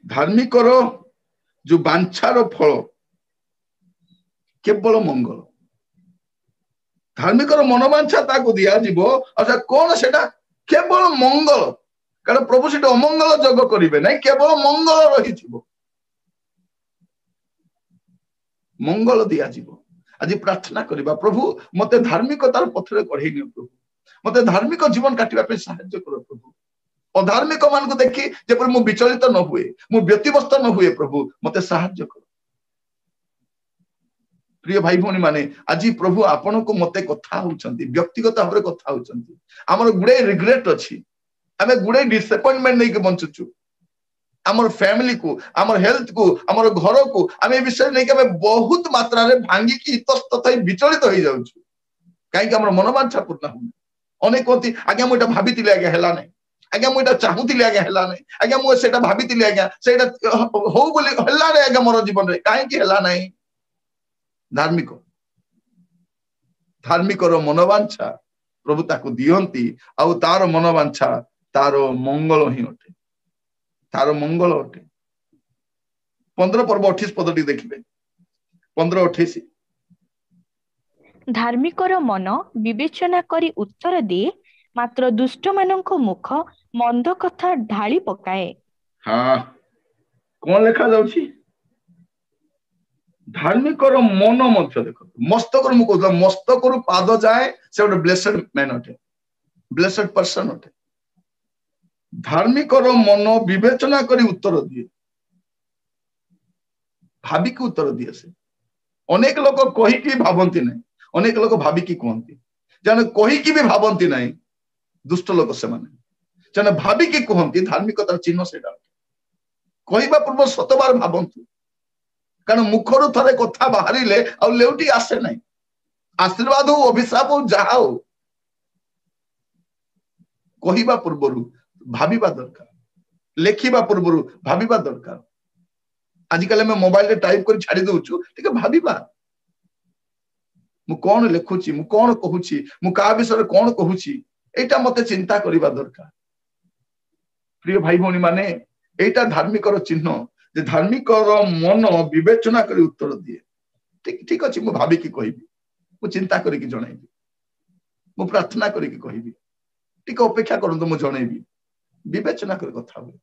धार्मिक जो बांछार फल केवल मंगल धार्मिक मनोवांछा ताको दिया जीव अच्छा कौन सेटा केवल मंगल कारण प्रभु सेटा अमंगल जग करिवे नै केवल मंगल रही जीव मंगल दिया जीव आज प्रार्थना करिबा प्रभु मते धार्मिकतार पथरे कढै नियो प्रभु मते धार्मिक जीवन काटिबा पे सहायता करो प्रभु अधार्मिक मान को देखि जेपर मु विचलित न हुए मु व्यतिव्यस्त न हुए प्रभु मते सहायता करो प्रिय भाई भौणी माने आज प्रभु आपण को मते कथा होचंती व्यक्तिगत भाबरे कथा होचंती हमर गुडे रिग्रेट अछि हमें गुडे डिसअपॉइंटमेंट नै के बंचुछु हमर फैमिली को हमर हेल्थ को हमर घर को हमें विषय नै के हमें बहुत मात्रा रे भांगी की इतस्तत विचलित होई जाउछु काई कि हमर मनोवांछा पूर्ण हो अनेक होती आज्ञा मोटा भाबितिले आज्ञा हेला नै आज्ञा मोटा चाहुतिले आज्ञा हेला नै आज्ञा मो सेटा भाबितिले आज्ञा सेटा हो बोली हेला रे आज्ञा मोर जीवन रे काई कि हेला नै धार्मिक रो मनोवांछा प्रभु ताको दियंती आ तार मनोवांछा तार मंगल ही अटे तार मंगल अटे 15 पर्व 28 पदटी देखिबे 15-28 धार्मिकर मन विवेचना करी उत्तर दिए मात्र दुष्ट मानक मुख मंद कथा ढाली पकाए हाँ कौन लेखा जाउची धार्मिकर मन मध्य देखो मस्तकर मु कहला मस्तकर पाद जाए से गोटे ब्लेसेड मैन अटे ब्लेसेड पर्सन अटे धार्मिकर मन विवेचना करी उत्तर दिए भाबी की उत्तर दिए से अनेक लोक कही की भाबंती नहीं अनेक लोक भाबी की कहती जने कही की भी भाबंती नहीं दुष्ट लोक से माने भाविकी कहती धार्मिकतार चिन्ह से कहवा पूर्व शतबार भावतु कारण मुखर थे कथा बाहर लेउटी आसे ना आशीर्वाद हो अभिशाप हो जहा हो कहवा पूर्वर भाविबा दरकार लेखिबा पूर्वर भाविबा दरकार आजिकल आम मोबाइल टाइप कर छाड़ी दउछु ठीक भाविबा मु कौन लिखुची मु कौन कहूची मु का विषय कौन कहूची एटा मते चिंता करिबा दरकार प्रिय भाई भौणी माने एटा धार्मिक चिन्ह जे धार्मिक मन विवेचना करी उत्तर दिए ठीक ठीक अछि मु भाबी कि कहबी मु चिंता करी कि जणाइबी मु प्रार्थना करी कि कहबी ठीक अपेक्षा करंतु मु जणाइबी विवेचना करी कथा हो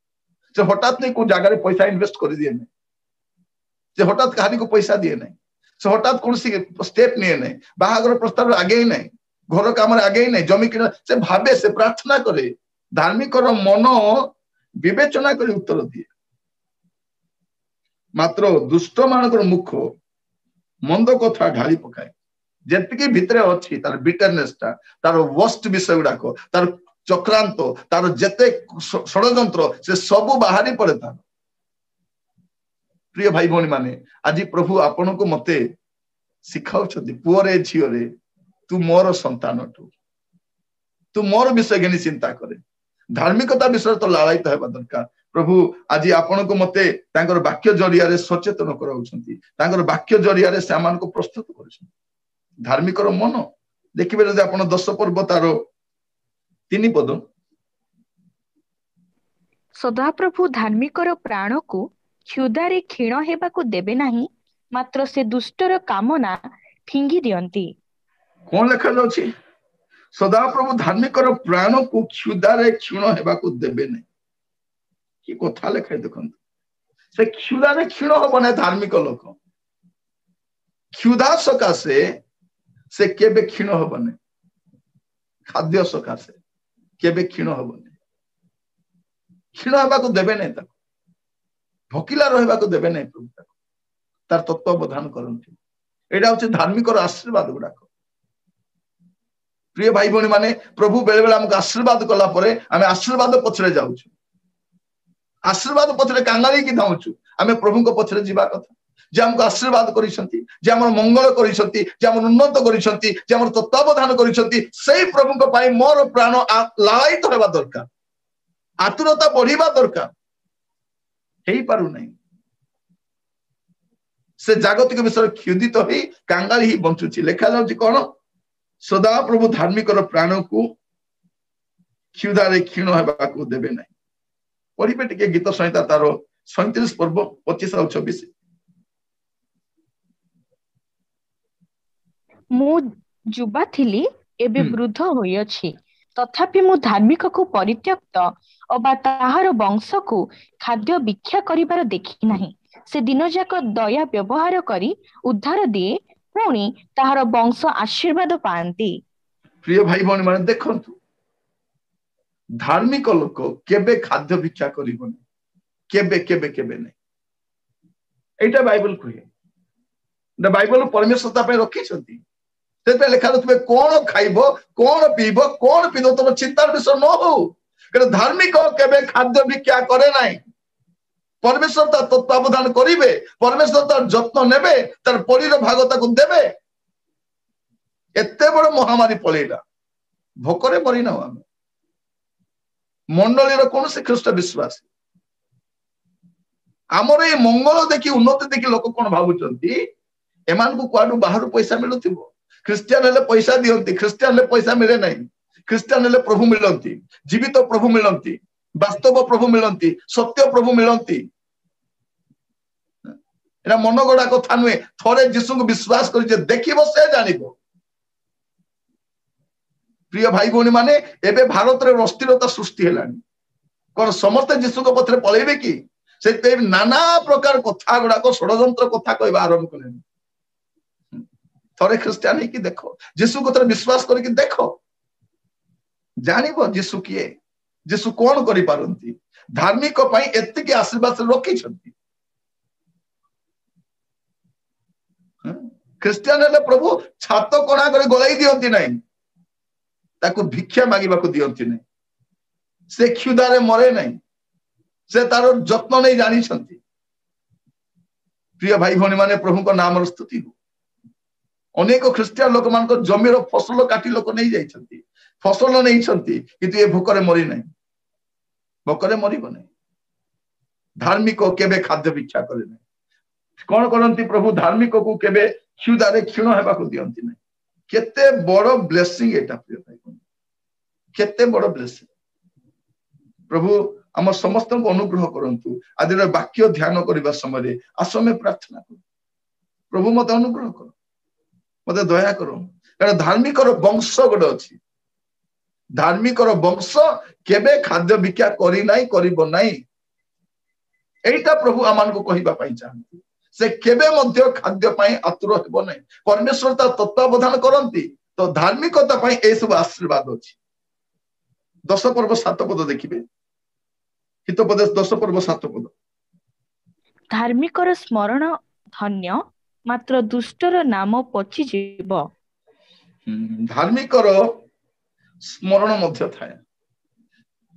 जे हठात नहीं को जगह पैसा इन्वेस्ट कर दिए नहीं जे हठात कहानी को पैसा दिए नहीं से हठात कौन स्टेप निए नहीं बाहागर प्रस्ताव आगे ही नहीं घर काम आगे ही नहीं जमी किना से भावे से प्रार्थना करे धार्मिक मन विवेचना कर उत्तर दिए मात्र दुष्ट मानकर मुख मंद कथा ढाली पकाए जेतिकी भितरे अच्छी तार बिटरनेस तार वर्स्ट विषय गुड़ाक तार चक्रांत तार जेते षड़यंत्र से सबू बाहरी पड़े तार प्रिय भाई भौणी माने आज प्रभु आपण को मते शिखाऊ पुअरे झीरे तू मोर संतान तू मोर विषय घनी चिंता करे धार्मिकता विषय तो लालायित हेबा दरकार प्रभु आज आपण को मते तांकर वाक्य जरिया रे सचेतन कराउछंती तांकर वाक्य जरिया रे सामान को प्रस्तुत करछंती धार्मिक मन देखिबे जे आपण 10 पर्व तार 3 पद सदा प्रभु धार्मिकर प्राण को क्षुधारे क्षीण हेबाकू देबे नाही मात्र से दुष्टर कामना फिंगी दियंती कौन लिखा जाउछि सदा प्रभु धार्मिकर प्राण को क्षुधारे क्षीण हेबाकू देबे नहीं कि कथा लिखाई देखंतु से क्षुधारे क्षीण होबो नै धार्मिक लोक क्षुधा सकाशे से केबे क्षीण होबो नै खाद्य सकाशे केबे क्षीण होबो नै क्षीण हेबाकू देबे नै ता भकिला रहबाकू देबे नै प्रभु तार तत्वावधान करंती एडा होछि धार्मिक आशीर्वाद गुडाक प्रिय भाई भौणी माने प्रभु बेले बेले हमको आशीर्वाद कला परे आमे आशीर्वाद पछरे जाउछु आशीर्वाद पछरे कांगाली कि धाउछु आमे प्रभु को पछरे जीवा कथा जे हमको आशीर्वाद करिसंती जे हमर मंगल करिसंती जे हमर उन्नत करिसंती जे हमर तत्वावधान करिसंती सेही प्रभु को पाई मोर प्राण लालायित हेबा दरकार आतुरता बढ़िबा दरकार हेई पारु नहीं से जागतिक विषय क्षुदित ही कांगाली ही बंचुची लेखा जाउची कोन सदा प्रभु धार्मिक प्राण को क्षुधारे क्षीण हेबाकू देबे नहीं पढ़िबे टिके गीत संहिता तार 37 पर्व 25 और 26 मु जुबा थिली एबे वृद्ध होई अछि तथापि मु धार्मिक को परित्यक्त अबा ताहार वंश को खाद्य भिक्षा करिबार देखि नाही से दिन जाक दया व्यवहार करी उद्धार दिए पुणी ताहार वंश आशीर्वाद पांती प्रिय भाई भौणी माने देखंतु धार्मिक लोक केबे खाद्य भिक्षा करिबोनी केबे केबे केबे नै एटा बाइबल कहे बाइबल परमेश्वर ता पे रखी छथि से लिखा तुम कौन खाइब कौन पीब कौन पीब तुम चिंतार विषय न हो धार्मिक केबे खाद्य भिक्षा करे नाही परमेश्वर तार तत्वावधान करिवे परमेश्वर तार जत्न नेबे तार परीर भाग ताकू देबे एते बड़ महामारी पळेला भोकरे मरी ना आम मंडलीर कौन से ख्रीष्ट विश्वास आमर ये मंगल देखी उन्नति देखी लोक कौन भावुचंती एमान को कुआडू बाहर पैसा मिलुथिबो ख्रिस्टियन हेले पैसा दियंती ख्रिस्टियन हेले पैसा मिले नहीं ख्रिस्टियन हेले प्रभु मिलंती जीवित प्रभु मिलंती वास्तव प्रभु मिलंती सत्य प्रभु मिलंती एना मनगड़ा कथा नुहे थरे यीशु को विश्वास कर जे देखिबो से जानिबो प्रिय भाई भौणी माने एबे भारत रे अस्थिरता सृष्टि हेलानी कोन समस्त यीशु को पथरे पळेबे कि से नाना प्रकार कथा गुड़ा षड़यंत्र कथा कहवा आरंभ कले थरे ख्रिस्टियान है कि देखो यीशु को थरे विश्वास करके देखो जानिबो यीशु किए यीशु कौन करि पारंती धार्मिक पई एतिकी आशीर्वाद से रखी छथि ख्रिस्टियान हेले प्रभु छात कोणा करे गलाई दियंती नहीं ताको भिक्षा मागिबाको दियंती नहीं से क्षुधारे मरे नहीं से तार जत्न नहीं जानी छंती प्रिय भाई भौणी माने प्रभु को नाम स्तुति हो अनेक ख्रिस्टियन लोक मान जमीर फसल काटी लोक नहीं जाइछंती फसल नहीं छंती किंतु ये भोकरे मरी नहीं भोकरे मरिबो नहीं धार्मिक केबे खाद्य भिक्षा करे नहीं कौन करंती प्रभु धार्मिक को केबे क्षुधारे क्षीण हेबाको दियंती नहीं केते बड़ ब्लेसिंग एटा प्रिय भाई भौणी केते बड़ ब्लेसिंग प्रभु आम समस्त अनुग्रह करंतु आज वाक्य ध्यान करने समय आसमे प्रार्थना कर प्रभु मत अनुग्रह कर मत दया कर कारण धार्मिक वंश गोटे अच्छी धार्मिक वंश केबे खाद्य भिक्षा करी नाही करिबो नाही एटा प्रभु आमान को कहिबा पई चाहंती से केबे मध्य खाद्य पई आतुर हेबो नाही परमेश्वर ता तत्वावधान करंती तो धार्मिकता पई ए सब आशीर्वाद अछि 10 पर्व 7 पद देखिबे हितोपदेश 10 पर्व 7 पद धार्मिकर स्मरण धन्य मात्र दुष्टर नाम पची जीव धार्मिकर स्मरण मध्य थाए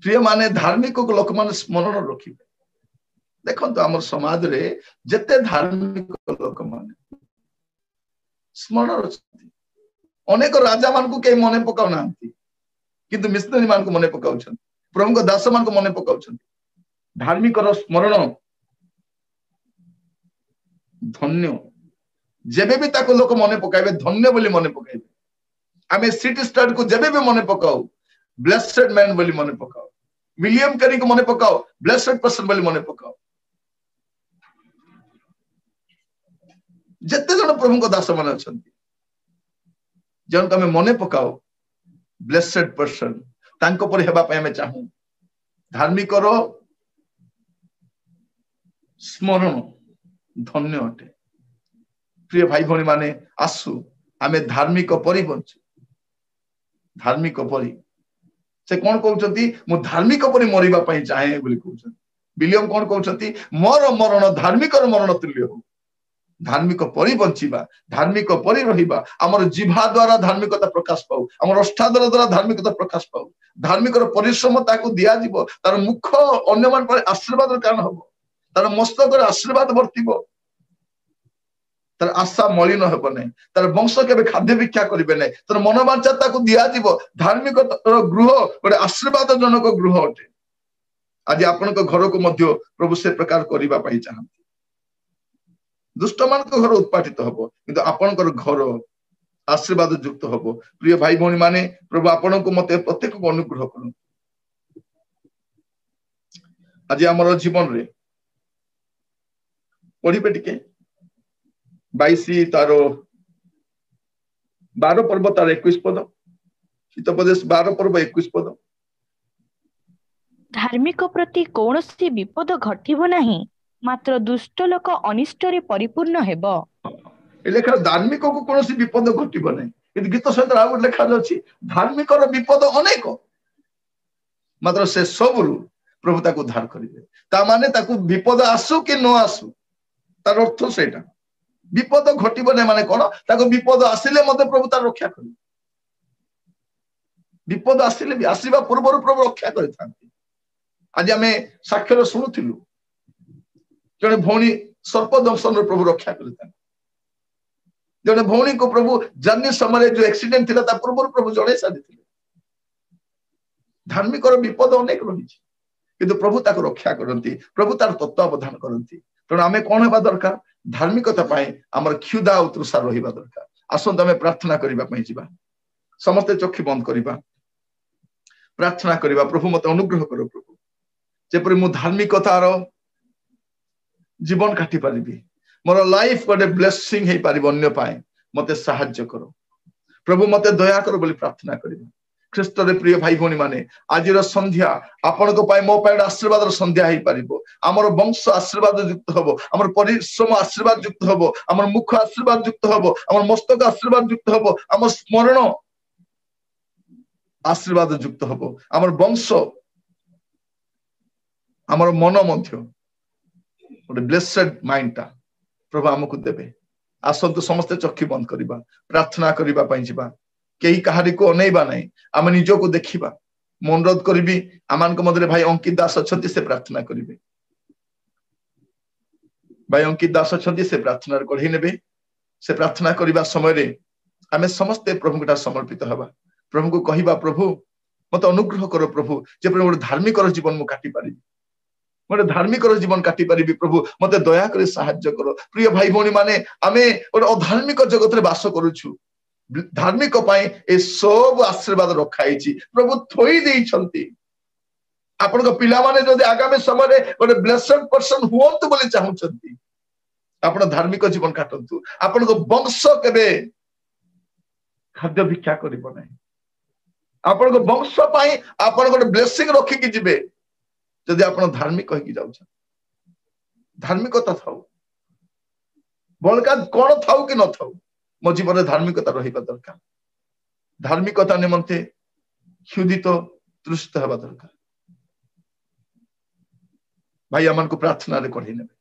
प्रिय माने धार्मिक लोक माने स्मरण रखिबे देखंतु हमर समाज रे जते धार्मिक लोक माने स्मरण रखिबे अनेक राजा मान को के मने पकाउ नांती किंतु मिशनरी मान को मने पकाउ छन प्रभु को दास मान को मने पकाउ छन धार्मिक स्मरण धन्य जेबे भी ताको लोक मने पकाइबे धन्य बोली मने पकाइबे आमे सिटी स्टार को जेबे भी मने पकाओ ब्लेसेड मैन बोली मने पकाओ विलियम कैरी को मने पकाओ ब्लेसेड पर्सन बोली मने पकाओ जते जन प्रभु को दास मन अछंती जन तमे मने पकाओ ब्लेसेड पर्सन तांको पर हेबा पय हमें चाहू धार्मिक रो स्मरण धन्य अटे प्रिय भाई भौणी माने आसु आमे धार्मिक परि बंचु धार्मिक परि से कौन कहउछंती मु धार्मिक परि मरिबा पई चाहे बोली कहउछंती विलियम कौन कहउछंती मोर मरण धार्मिक मरण तुल्य हो धार्मिक परि बंचिबा धार्मिक परि रहिबा हमर जिह्वा द्वारा धार्मिकता प्रकाश पाउ हमर अष्टादर द्वारा धार्मिकता प्रकाश पाउ धार्मिक परिश्रम ताको दिया जीवो तार मुख अन्य मान पर आशीर्वाद कारण हबो तार मस्तक रे आशीर्वाद वर्तिबो तार आशा मलिन हेब नहीं तार वंश के खाद्य भिक्षा करेंगे नहीं तार मनोवांछा ताको दिया जीवो धार्मिक गृह गोटे आशीर्वाद जनक गृह अटे आज आपण घर को मध्य प्रभु से प्रकार करबा पई चाहंती दुष्ट मान घर उत्पाटित हबो किंतु आपणकर घर आशीर्वाद युक्त हबो प्रिय भाई भौणी माने प्रभु आपण को मते प्रत्येक को अनुग्रह करन आज हमर जीवन रे पढ़िबे टिके 22 तार 12 पर्व तार 21 पद हितोपदेश 12 पर्व 21 पद धार्मिक प्रति कौनसी विपद घटिबो नहीं मात्र दुष्ट लोक अनिष्ट रे परिपूर्ण हेबो लेखा धार्मिक को कौनसी विपद घटिबो नहीं किंतु गीत सहित आउ लेखा अछि धार्मिक रो विपद अनेक मात्र से सब प्रभु ताको उद्धार करिवे ता माने ताको विपद आसु कि न आसु तार अर्थ सेटा विपद घटिबो नहीं माने कोन ताको विपद आसिले मते प्रभु तार रक्षा करिवे विपद आसिले भी आसीबा पूर्व प्रभु रक्षा करिथांती आज आमे साक्षर सुनुथिलु जने भौणी सर्प दंशन प्रभु रक्षा करिथांती जने भौणी को प्रभु जन्नी समय जो एक्सीडेंट थिला ता पूर्व प्रभु जणे साथी थिले धार्मिक विपद अनेक रही किंतु प्रभु ताको रक्षा करंती प्रभु तार तत्वावधान करंती तेणु आमे कोन हेबा दरकार धार्मिकता पाए आमर क्षुधा उत्तृषा रहिबा दरकार आसंत आमे प्रार्थना करिबा पई जिबा समस्त चक्षु बंद करिबा प्रार्थना करिबा प्रभु मते अनुग्रह करो प्रभु जेपरि मु धार्मिकतार जीवन काटी पारिबी मोर लाइफ गोटे ब्लेसिंग हे पारिबो अन्य पाए मते सहाय्य करो प्रभु मते दया करो बोली प्रार्थना करिबा ख्रीष्ट रे प्रिय भाई भौणी माने आजिर संध्या आपण को पाए मो पाए आशीर्वाद संध्या हे पारिबो हमर वंश आशीर्वाद युक्त हबो हमर परिश्रम आशीर्वाद युक्त हबो हमर मुख आशीर्वाद युक्त हबो हमर मस्तक आशीर्वाद युक्त हबो हमर स्मरण आशीर्वाद युक्त हबो हमर वंश हमर मन मध्य गोटे ब्लेसेड माइंड ता प्रभु हमको देबे आसंतु समस्त चक्षु बंद करिबा प्रार्थना करिबा पई जिबा कई कहारी को अनेबा नहीं आम निजक देखा मु अनुरोध करी आम मध्य भाई अंकित दास अच्छा से प्रार्थना करेंगे भाई अंकित दास अच्छा से प्रार्थना कढ़े ने से प्रार्थना करने समय आम समस्ते प्रभु समर्पित हवा प्रभु को कहवा प्रभु मत अनुग्रह कर प्रभु जे गोटे धार्मिक जीवन मुझे काटी पारि गोटे धार्मिक जीवन काटी पारि प्रभु मत दया कर साहाय्य कर प्रिय भाई भौणी माने आमे गोटे अधार्मिक जगत में बास करुछु धार्मिक ए सब आशीर्वाद रखाई प्रभु थोई देइछंती आपण पिला माने जदि आगामी समय गोटे ब्लेसेड पर्सन हुअंतु बोली चाहूछंती आपण धार्मिक जीवन काटंतु आपण वंश केबे खाद्य भिक्षा करिबो नै आपण वंश पाई आपण गोटे ब्लेसिंग रखी कि जिबे जदि आपण धार्मिक कहि जाउ धार्मिकता थाउ बलका कोन थाउ कि न थाउ मो जीवन धार्मिकता रहिबा दरकार धार्मिकता निमंते क्षुदित तृष्ट हवा दरकार भाई आमन को प्रार्थना रे कहि नेबे